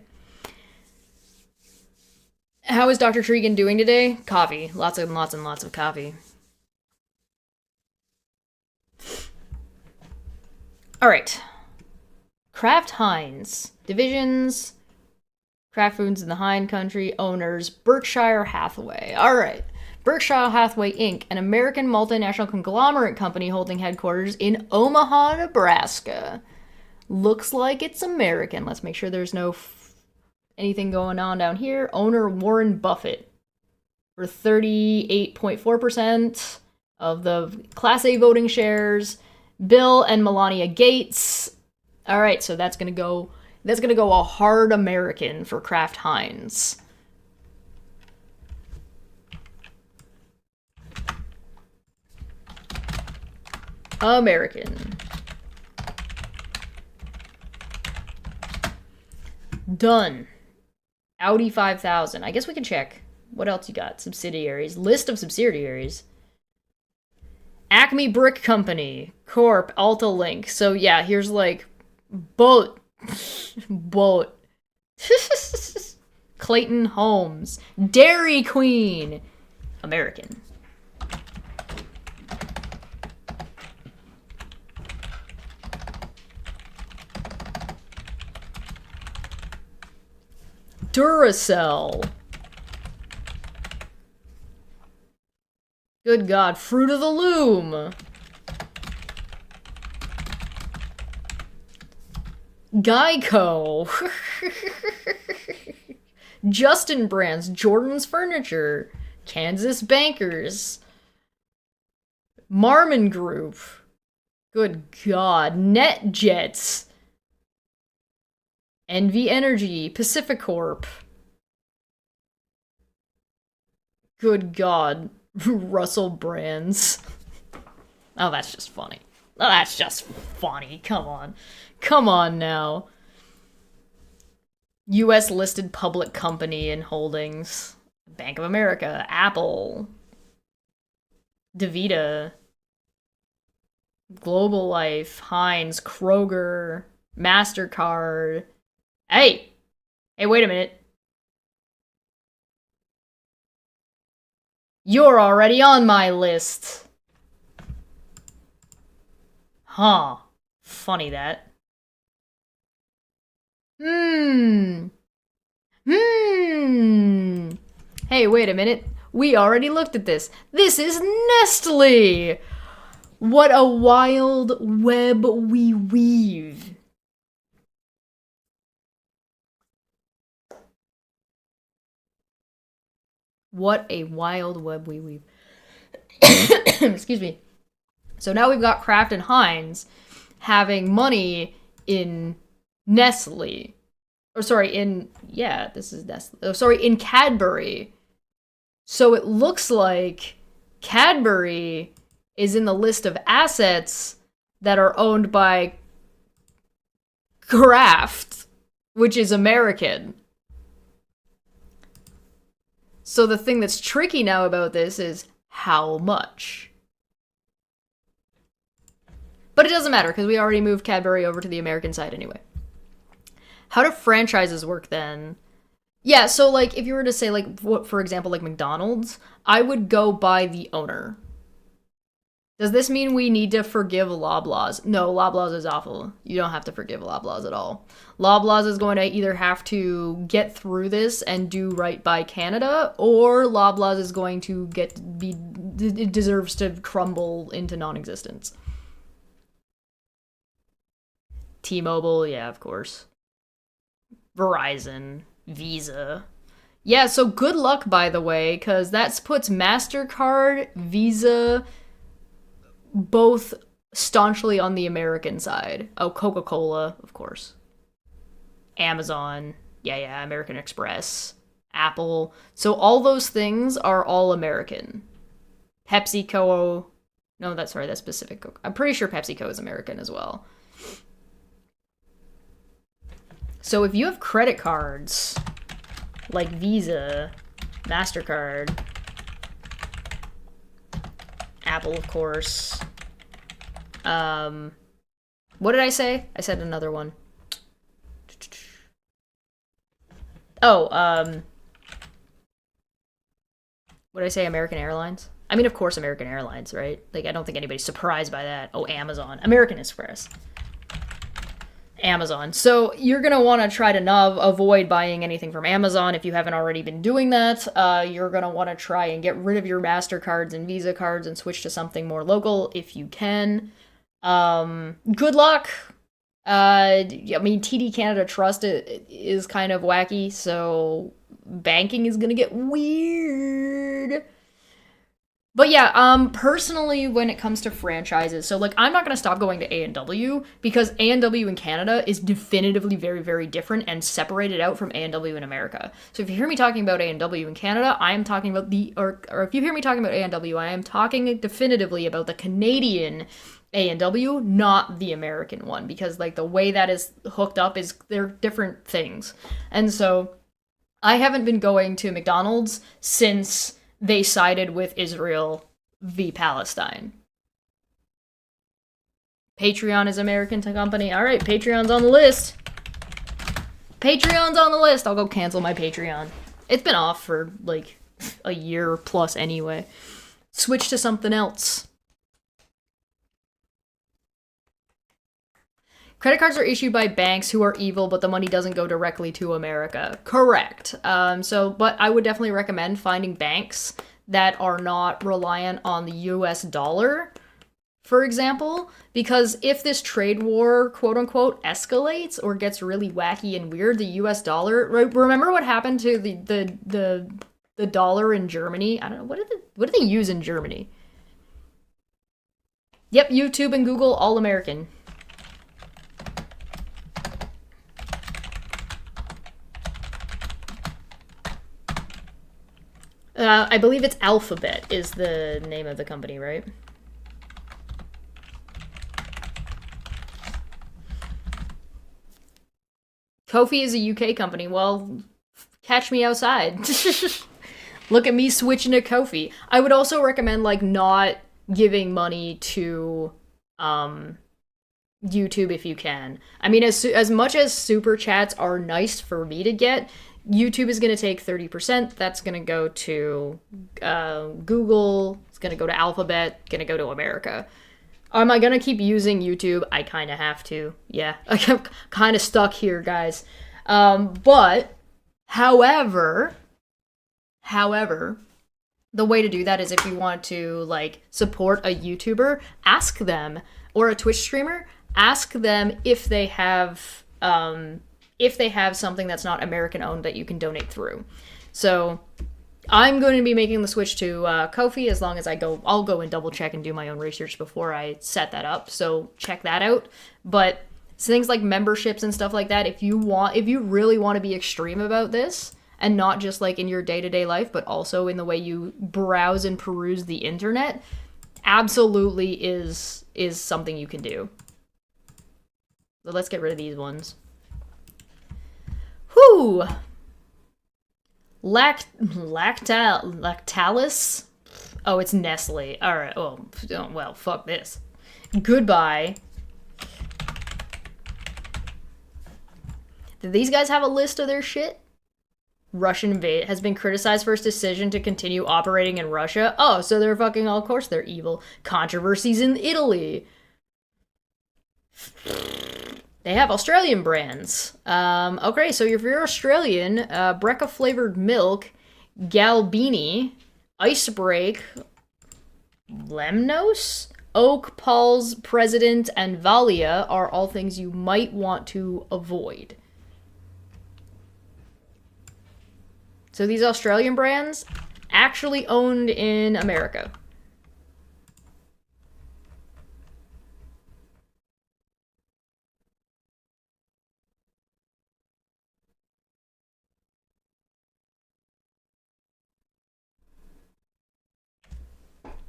How is Dr. Tregan doing today? Coffee. Lots and lots and lots of coffee. All right. Kraft Heinz. Divisions. Kraft Foods in the Hind Country. Owners. Berkshire Hathaway. All right. Berkshire Hathaway, Inc., an American multinational conglomerate company holding headquarters in Omaha, Nebraska. Looks like it's American. Let's make sure there's no anything going on down here. Owner Warren Buffett for 38.4% of the Class A voting shares. Bill and Melania Gates. All right, so that's gonna go a hard American for Kraft Heinz. American. Done. Audi 5000. I guess we can check. What else you got? Subsidiaries. List of subsidiaries. Acme Brick Company. Corp. Alta Link. So yeah, here's like... Boat. Clayton Homes. Dairy Queen. American. Duracell. Good God, Fruit of the Loom. Geico. Justin Brands, Jordan's Furniture. Kansas Bankers. Marmon Group. Good God, NetJets. NV Energy, Pacificorp. Good God. Russell Brands. Oh, that's just funny. Oh, that's just funny. Come on. Come on now. U.S. listed public company and holdings. Bank of America, Apple, DaVita, Global Life, Heinz, Kroger, MasterCard. Hey, wait a minute. You're already on my list. Huh. Funny that. Hey, wait a minute. We already looked at this. This is Nestle. What a wild web we weave. What a wild web we weave. Excuse me. So now we've got Kraft and Heinz having money in Nestle. Or sorry, this is Nestle. Oh, sorry, in Cadbury. So it looks like Cadbury is in the list of assets that are owned by Kraft, which is American. So the thing that's tricky now about this is how much. But it doesn't matter because we already moved Cadbury over to the American side anyway. How do franchises work then? Yeah, so like if you were to say like what, for example, like McDonald's, I would go by the owner. Does this mean we need to forgive Loblaws? No, Loblaws is awful. You don't have to forgive Loblaws at all. Loblaws is going to either have to get through this and do right by Canada, or Loblaws is going to it deserves to crumble into non-existence. T-Mobile, yeah, of course. Verizon. Visa. Yeah, so good luck, by the way, because that puts MasterCard, Visa, both staunchly on the American side. Oh, Coca-Cola, of course. Amazon. Yeah, American Express. Apple. So all those things are all American. PepsiCo. No, that's Pacific Coke. I'm pretty sure PepsiCo is American as well. So if you have credit cards like Visa, MasterCard, Apple, of course. What did I say? I said another one. Oh, what did I say? American Airlines? I mean, of course, American Airlines, right? Like, I don't think anybody's surprised by that. Oh, Amazon. American Express. Amazon. So you're going to want to try to avoid buying anything from Amazon if you haven't already been doing that. You're going to want to try and get rid of your MasterCards and Visa cards and switch to something more local if you can. Good luck. I mean, TD Canada Trust is kind of wacky, so banking is going to get weird. But yeah, personally, when it comes to franchises, so like, I'm not going to stop going to A&W because A&W in Canada is definitively very, very different and separated out from A&W in America. So if you hear me talking about A&W in Canada, I am talking about or if you hear me talking about A&W, I am talking definitively about the Canadian A&W, not the American one, because like the way that is hooked up is they're different things. And so I haven't been going to McDonald's since they sided with Israel v. Palestine. Patreon is American company. All right, Patreon's on the list. Patreon's on the list. I'll go cancel my Patreon. It's been off for like a year plus anyway. Switch to something else. Credit cards are issued by banks who are evil, but the money doesn't go directly to America. Correct. But I would definitely recommend finding banks that are not reliant on the US dollar, for example, because if this trade war, quote unquote, escalates or gets really wacky and weird, the US dollar, remember what happened to the dollar in Germany? I don't know, what do they use in Germany? Yep, YouTube and Google, all American. I believe it's Alphabet is the name of the company, right? Kofi is a UK company. Well, catch me outside. Look at me switching to Kofi. I would also recommend like not giving money to YouTube if you can. I mean, as much as super chats are nice for me to get, YouTube is going to take 30%. That's going to go to Google. It's going to go to Alphabet. Going to go to America. Am I going to keep using YouTube? I kind of have to. Yeah, I'm kind of stuck here, guys. But, however, the way to do that is if you want to, like, support a YouTuber, ask them, or a Twitch streamer, ask them if they have something that's not American owned that you can donate through. So I'm going to be making the switch to Kofi as long as I'll go and double check and do my own research before I set that up. So check that out. But things like memberships and stuff like that, if you really want to be extreme about this and not just like in your day-to-day life, but also in the way you browse and peruse the internet, absolutely is something you can do. So let's get rid of these ones. Whew! Lactalis? Oh, it's Nestle. Alright, well, fuck this. Goodbye. Did these guys have a list of their shit? Russian has been criticized for its decision to continue operating in Russia. Oh, so they're fucking, of course they're evil. Controversies in Italy. They have Australian brands. Okay, so if you're Australian, Brecca flavored milk, Galbini, Icebreak, Lemnos, Oak, Paul's President, and Valia are all things you might want to avoid. So these Australian brands actually owned in America.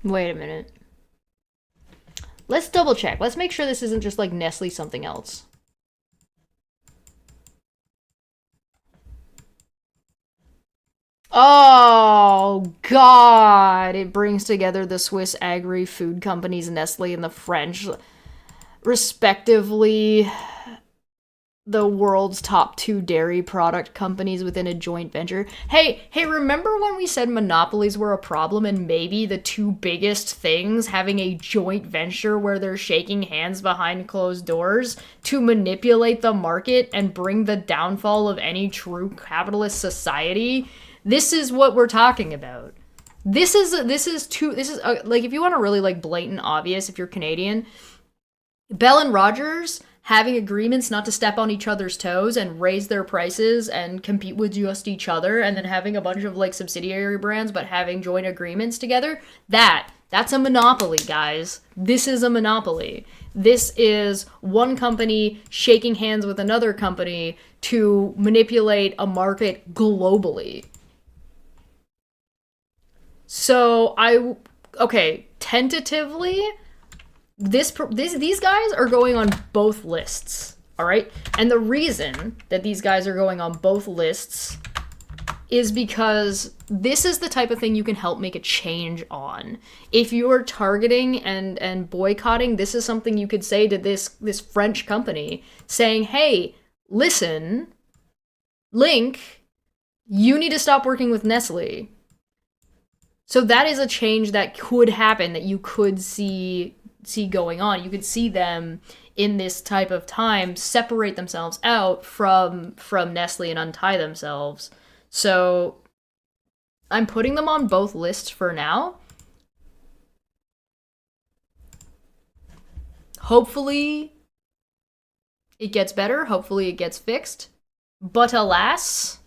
Wait a minute. Let's double check. Let's make sure this isn't just like Nestle something else. Oh, God. It brings together the Swiss agri-food companies, Nestle and the French, respectively, the world's top 2 dairy product companies within a joint venture. Hey, remember when we said monopolies were a problem and maybe the 2 biggest things having a joint venture where they're shaking hands behind closed doors to manipulate the market and bring the downfall of any true capitalist society? This is what we're talking about. This is like, if you want to really like blatant obvious, if you're Canadian, Bell and Rogers having agreements not to step on each other's toes and raise their prices and compete with just each other, and then having a bunch of like subsidiary brands but having joint agreements together, that's a monopoly, guys. This is a monopoly. This is one company shaking hands with another company to manipulate a market globally. So tentatively, these guys are going on both lists, all right? And the reason that these guys are going on both lists is because this is the type of thing you can help make a change on. If you're targeting and boycotting, this is something you could say to this French company, saying, hey, listen, Link, you need to stop working with Nestle. So that is a change that could happen, that you could see going on. You could see them in this type of time separate themselves out from Nestle and untie themselves. So I'm putting them on both lists for now. Hopefully it gets better. Hopefully it gets fixed. But alas,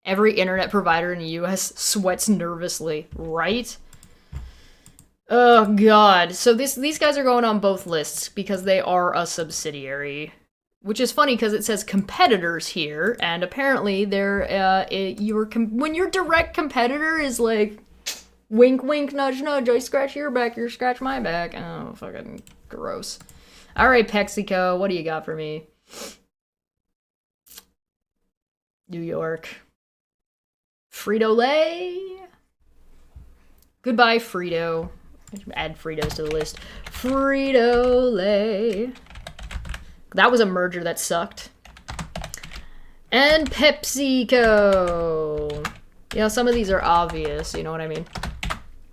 every internet provider in the US sweats nervously, right? Oh, God. So these guys are going on both lists because they are a subsidiary. Which is funny because it says competitors here, and apparently they're, when your direct competitor is like, wink, wink, nudge, nudge, I scratch your back, you scratch my back. Oh, fucking gross. Alright, PepsiCo, what do you got for me? New York. Frito-lay. Goodbye, Frito. I should add Fritos to the list. Frito-lay. That was a merger that sucked. And PepsiCo. You know, some of these are obvious, you know what I mean?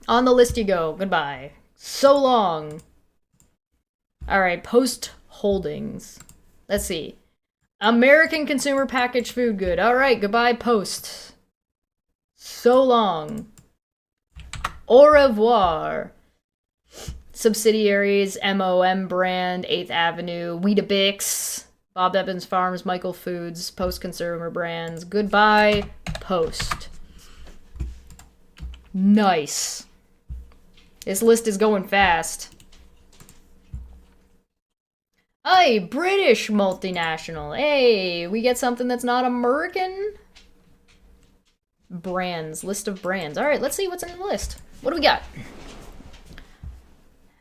On the list you go. Goodbye. So long. Alright, Post Holdings. Let's see. American Consumer Packaged Food Good. Alright, goodbye, Post. So long. Au revoir. Subsidiaries, MOM brand, 8th Avenue, Weetabix, Bob Evans Farms, Michael Foods, Post Consumer Brands. Goodbye, Post. Nice. This list is going fast. Hey, British multinational. Hey, we get something that's not American? Brands. List of brands. Alright, let's see what's in the list. What do we got?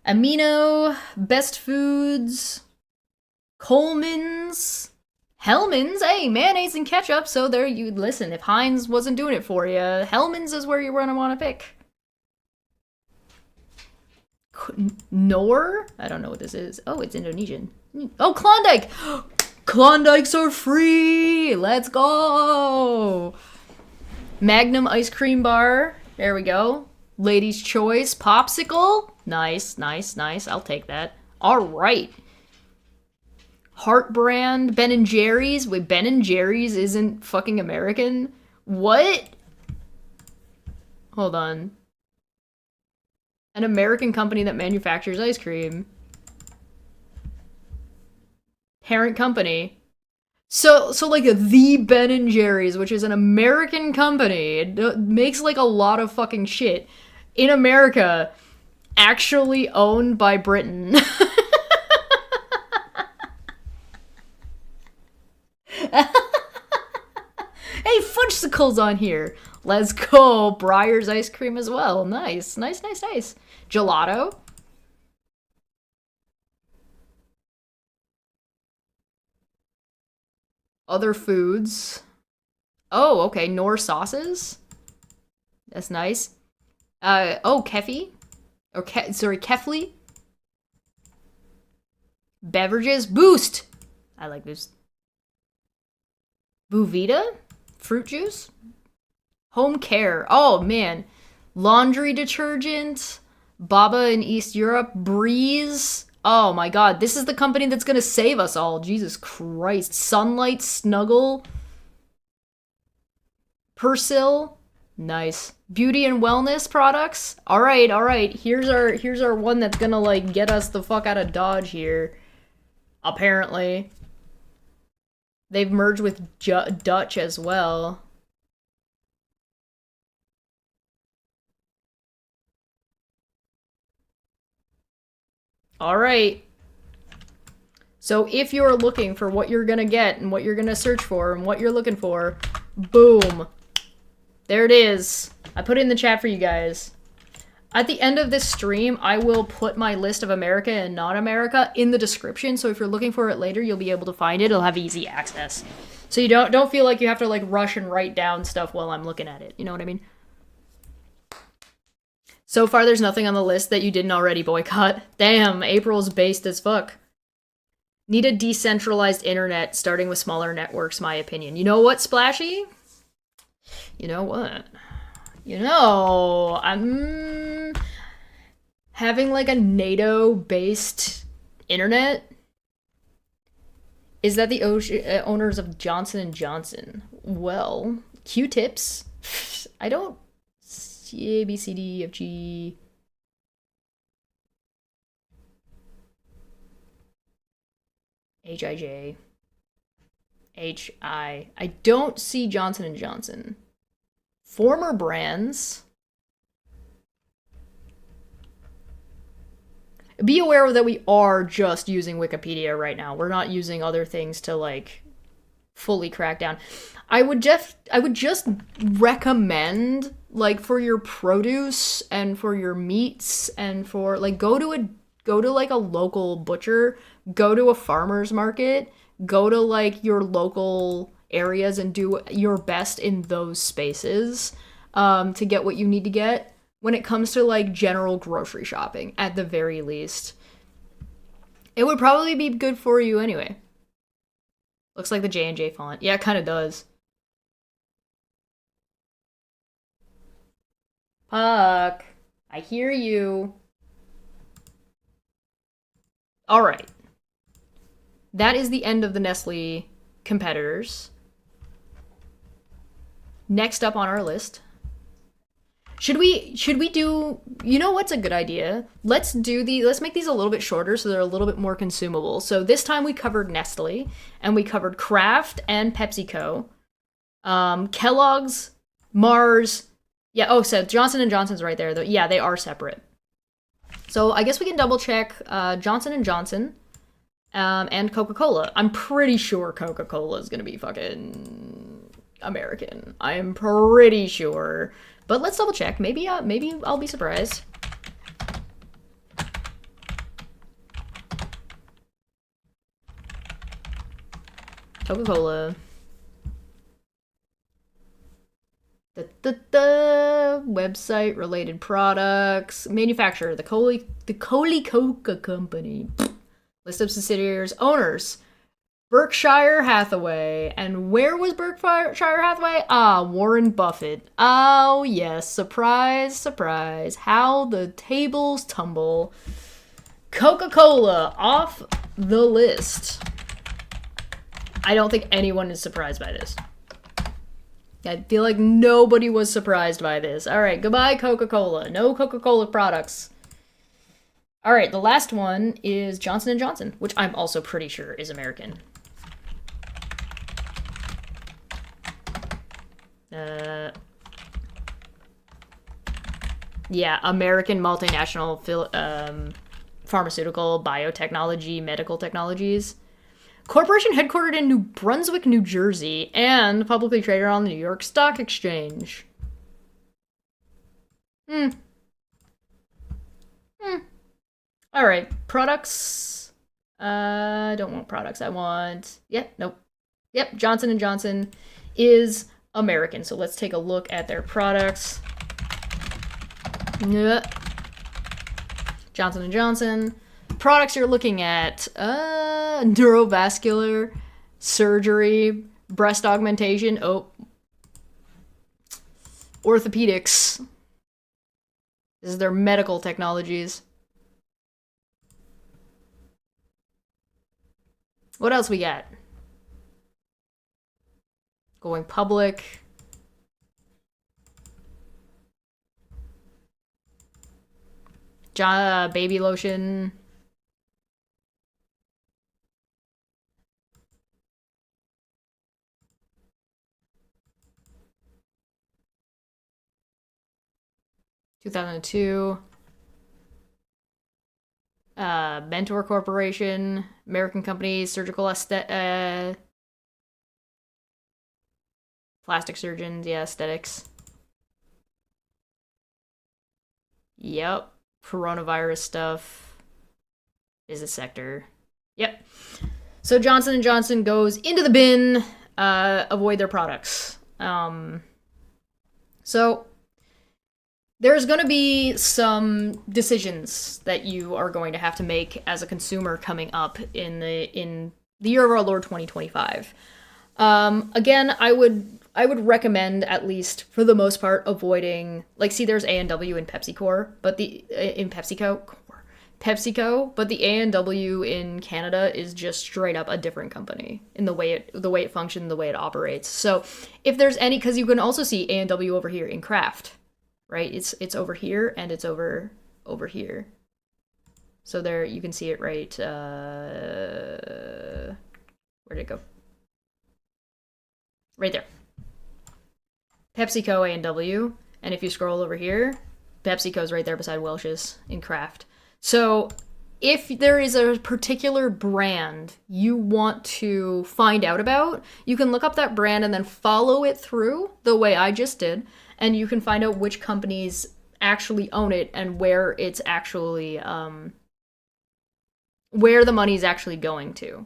Amino, Best Foods, Coleman's, Hellman's. Hey, mayonnaise and ketchup. So there you listen. If Heinz wasn't doing it for you, Hellman's is where you're gonna want to pick. Knorr? I don't know what this is. Oh, it's Indonesian. Oh, Klondike. Klondikes are free. Let's go. Magnum ice cream bar. There we go. Ladies' Choice popsicle. Nice, nice, nice. I'll take that. All right. Heart brand, Ben & Jerry's. Wait, Ben & Jerry's isn't fucking American? What? Hold on. An American company that manufactures ice cream. parent company. So like the Ben and Jerry's, which is an American company, it makes like a lot of fucking shit in America, actually owned by Britain. Hey, Fudgesicle's on here. Let's go. Breyer's ice cream as well. Nice. Gelato. Other foods. Oh, okay. Knorr sauces. That's nice. Keffy. Or Kefli. Beverages. Boost. I like Boost. Buvita. Fruit juice. Home care. Oh, man. Laundry detergent. Baba in East Europe. Breeze. Oh my god, this is the company that's gonna save us all. Jesus Christ. Sunlight, Snuggle. Persil. Nice. Beauty and wellness products. Alright. Here's our one that's gonna, like, get us the fuck out of Dodge here. Apparently. They've merged with Dutch as well. Alright. So if you're looking for what you're gonna get and what you're gonna search for and what you're looking for, boom. There it is. I put it in the chat for you guys. At the end of this stream, I will put my list of America and not America in the description, so if you're looking for it later, you'll be able to find it. It'll have easy access. So you don't feel like you have to, like, rush and write down stuff while I'm looking at it. You know what I mean? So far, there's nothing on the list that you didn't already boycott. Damn, April's based as fuck. Need a decentralized internet, starting with smaller networks, my opinion. You know what, Splashy? You know what? You know, I'm having, like, a NATO-based internet. Is that the owners of Johnson & Johnson? Well, Q-tips. I don't see A, B, C, D, F, G. H, I, J. H, I. I don't see Johnson & Johnson. Former brands. Be aware that we are just using Wikipedia right now. We're not using other things to, like, fully crack down. I would just recommend, like, for your produce and for your meats and for, like, go to like a local butcher, go to a farmer's market, go to, like, your local areas and do your best in those spaces to get what you need to get when it comes to, like, general grocery shopping, at the very least. It would probably be good for you anyway. Looks like the J&J font. Yeah, it kind of does. Puck, I hear you. Alright. That is the end of the Nestle competitors. Next up on our list. Should we do, you know what's a good idea? Let's make these a little bit shorter so they're a little bit more consumable. So this time we covered Nestle, and we covered Kraft and PepsiCo. Kellogg's, Mars, yeah, oh, so Johnson & Johnson's right there, though. Yeah, they are separate. So I guess we can double check Johnson & Johnson and Coca-Cola. I'm pretty sure Coca-Cola is gonna be fucking American. I am pretty sure. But let's double check. Maybe I'll be surprised. Coca-Cola. Website, related products, manufacturer, the Coley Coca Company. List of subsidiaries, owners. Berkshire Hathaway. And where was Berkshire Hathaway? Ah, Warren Buffett. Oh, yes. Surprise, surprise. How the tables tumble. Coca-Cola off the list. I don't think anyone is surprised by this. I feel like nobody was surprised by this. All right, goodbye, Coca-Cola. No Coca-Cola products. All right, the last one is Johnson & Johnson, which I'm also pretty sure is American. Yeah, American multinational pharmaceutical, biotechnology, medical technologies. Corporation headquartered in New Brunswick, New Jersey, and publicly traded on the New York Stock Exchange. All right, products. I don't want products. I want. Yep, nope. Yep, Johnson & Johnson is American. So let's take a look at their products. Yep. Johnson & Johnson. Products you're looking at, neurovascular, surgery, breast augmentation, orthopedics. This is their medical technologies. What else we got? Going public. Baby lotion. (2002). Mentor Corporation, American company, surgical plastic surgeons, yeah, aesthetics. Yep. Coronavirus stuff. Business sector. Yep. So Johnson & Johnson goes into the bin. Avoid their products. So there's going to be some decisions that you are going to have to make as a consumer coming up in the year of our Lord 2025. Again, I would recommend, at least for the most part, avoiding, like, see, there's A&W in PepsiCo, but the PepsiCo, but the A&W in Canada is just straight up a different company in the way it functions, the way it operates. So if there's any, because you can also see A&W over here in Kraft, right? It's over here and it's over here. So there you can see it right. Where'd it go? Right there. PepsiCo, A&W, and if you scroll over here, PepsiCo's right there beside Welch's in Kraft. So if there is a particular brand you want to find out about, you can look up that brand and then follow it through the way I just did, and you can find out which companies actually own it and where it's actually, where the money's actually going to.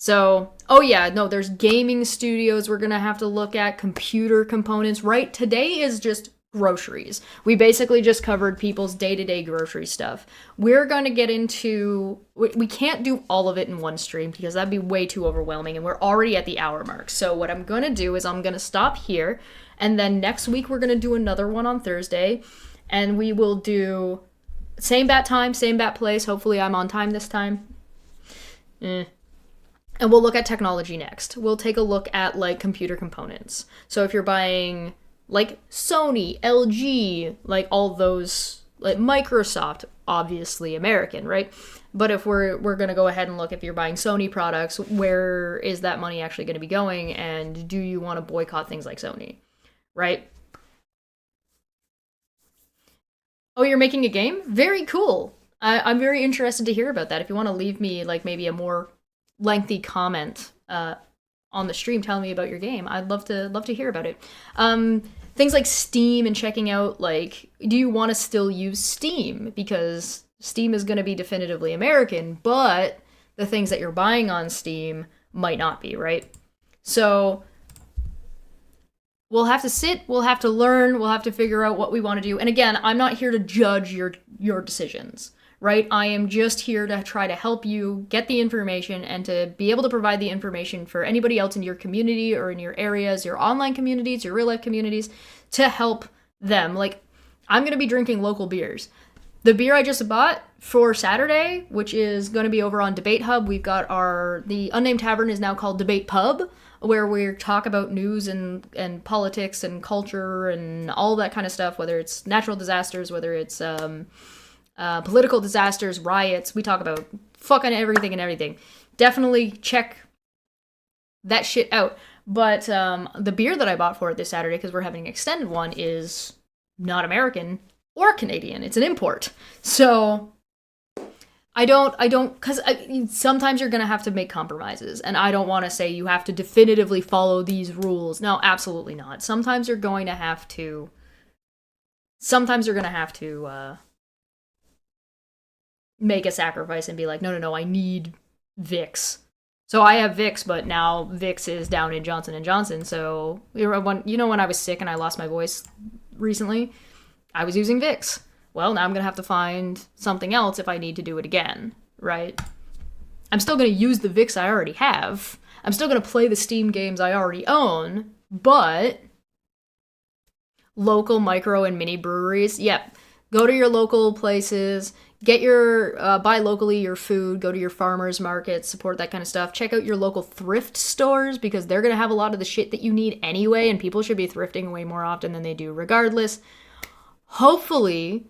So, oh yeah, no, there's gaming studios we're going to have to look at, computer components, right? Today is just groceries. We basically just covered people's day-to-day grocery stuff. We're going to get into, we can't do all of it in one stream because that'd be way too overwhelming, and we're already at the hour mark. So what I'm going to do is I'm going to stop here, and then next week we're going to do another one on Thursday, and we will do same bat time, same bat place. Hopefully I'm on time this time. And we'll look at technology next. We'll take a look at, like, computer components. So if you're buying, like, Sony, LG, like, all those, like, Microsoft, obviously American, right? But if we're going to go ahead and look, if you're buying Sony products, where is that money actually going to be going? And do you want to boycott things like Sony, right? Oh, you're making a game? Very cool. I'm very interested to hear about that. If you want to leave me, like, maybe a more lengthy comment on the stream telling me about your game, I'd love to hear about it. Things like Steam and checking out, like, do you want to still use Steam? Because Steam is going to be definitively American, but the things that you're buying on Steam might not be, right? So we'll have to sit, we'll have to learn, we'll have to figure out what we want to do. And again, I'm not here to judge your decisions, right? I am just here to try to help you get the information and to be able to provide the information for anybody else in your community or in your areas, your online communities, your real life communities, to help them. Like, I'm going to be drinking local beers. The beer I just bought for Saturday, which is going to be over on Debate Hub, we've got the Unnamed Tavern is now called Debate Pub, where we talk about news and politics and culture and all that kind of stuff, whether it's natural disasters, whether it's political disasters, riots. We talk about fucking everything and everything. Definitely check that shit out. But the beer that I bought for it this Saturday, because we're having an extended one, is not American or Canadian. It's an import. So because sometimes you're going to have to make compromises. And I don't want to say you have to definitively follow these rules. No, absolutely not. Sometimes you're going to have to make a sacrifice and be like, no, I need Vicks. So I have Vicks, but now Vicks is down in Johnson & Johnson. So, when I was sick and I lost my voice recently, I was using Vicks. Well, now I'm going to have to find something else if I need to do it again, right? I'm still going to use the Vicks I already have. I'm still going to play the Steam games I already own, but local micro and mini breweries, yep. Go to your local places, get buy locally your food, go to your farmers markets, support that kind of stuff. Check out your local thrift stores because they're going to have a lot of the shit that you need anyway, and people should be thrifting way more often than they do regardless. Hopefully,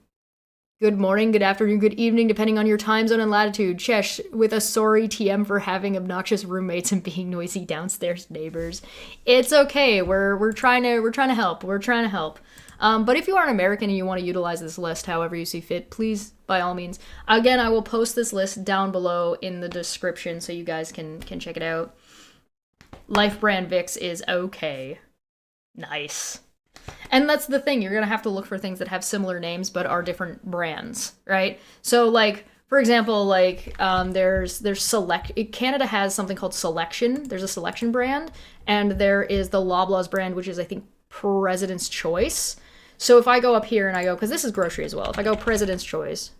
good morning, good afternoon, good evening, depending on your time zone and latitude. Chesh, with a sorry TM for having obnoxious roommates and being noisy downstairs neighbors. It's okay. We're trying to help. We're trying to help. But if you are an American and you want to utilize this list however you see fit, please, by all means. Again, I will post this list down below in the description so you guys can check it out. Life Brand Vicks is okay. Nice. And that's the thing, you're going to have to look for things that have similar names but are different brands, right? So, like, for example, like, there's Canada has something called Selection. There's a Selection brand, and there is the Loblaws brand, which is, I think, President's Choice. So if I go up here and I go, because this is grocery as well, if I go President's Choice,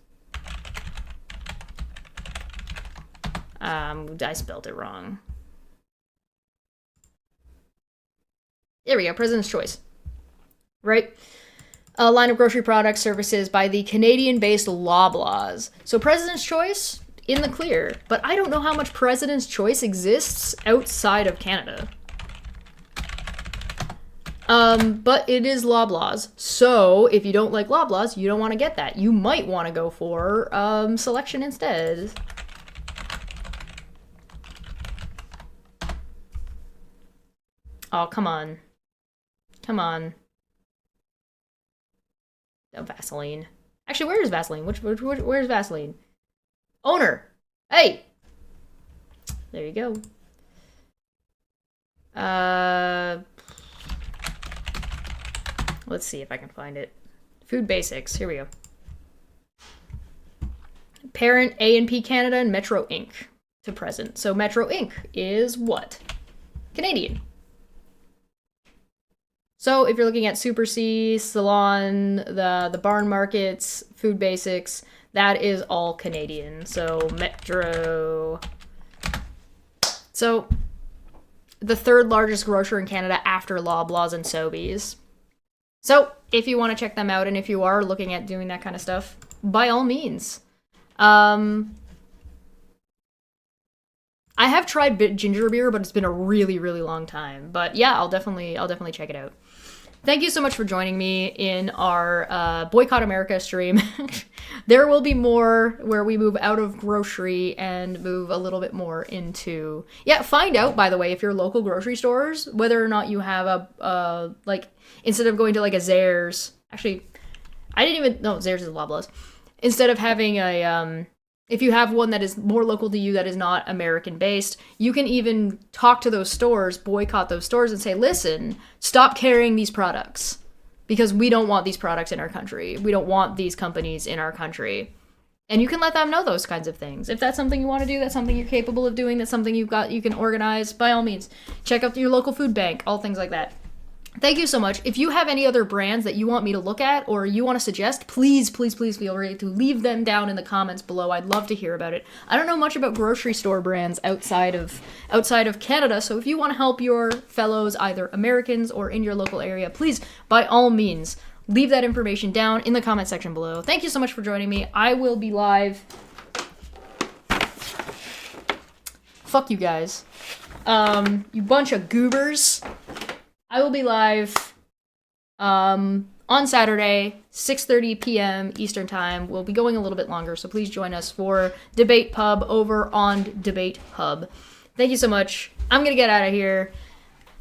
I spelled it wrong. There we go, President's Choice. Right? A line of grocery products, services by the Canadian-based Loblaws. So President's Choice, in the clear. But I don't know how much President's Choice exists outside of Canada. But it is Loblaws. So if you don't like Loblaws, you don't want to get that. You might want to go for Selection instead. Oh, come on. Come on. Oh, Vaseline. Actually, where is Vaseline? Where's Vaseline? Owner! Hey! There you go. Let's see if I can find it. Food Basics. Here we go. Parent A&P Canada and Metro Inc. to present. So Metro Inc. is what? Canadian. So if you're looking at Super C, Salon, the Barn Markets, Food Basics, that is all Canadian. So Metro. So the third largest grocer in Canada after Loblaws and Sobeys. So if you want to check them out and if you are looking at doing that kind of stuff, by all means. I have tried ginger beer, but it's been a really, really long time. But yeah, I'll definitely check it out. Thank you so much for joining me in our Boycott America stream. There will be more where we move out of grocery and move a little bit more into... Yeah, find out, by the way, if your local grocery stores, whether or not you have a like, instead of going to like a Zehrs... Actually, I didn't even... No, Zehrs is Loblaws. Instead of having a... if you have one that is more local to you that is not American-based, you can even talk to those stores, boycott those stores, and say, listen, stop carrying these products. Because we don't want these products in our country. We don't want these companies in our country. And you can let them know those kinds of things. If that's something you want to do, that's something you're capable of doing, that's something you can organize, by all means. Check out your local food bank, all things like that. Thank you so much. If you have any other brands that you want me to look at or you want to suggest, please, please, please feel free to leave them down in the comments below. I'd love to hear about it. I don't know much about grocery store brands outside of Canada, so if you want to help your fellows, either Americans or in your local area, please, by all means, leave that information down in the comment section below. Thank you so much for joining me. I will be live. Fuck you guys. You bunch of goobers. I will be live on on Saturday, 6:30 p.m. Eastern Time. We'll be going a little bit longer, so please join us for Debate Pub over on Debate Hub. Thank you so much. I'm going to get out of here.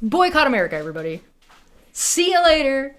Boycott America, everybody. See you later.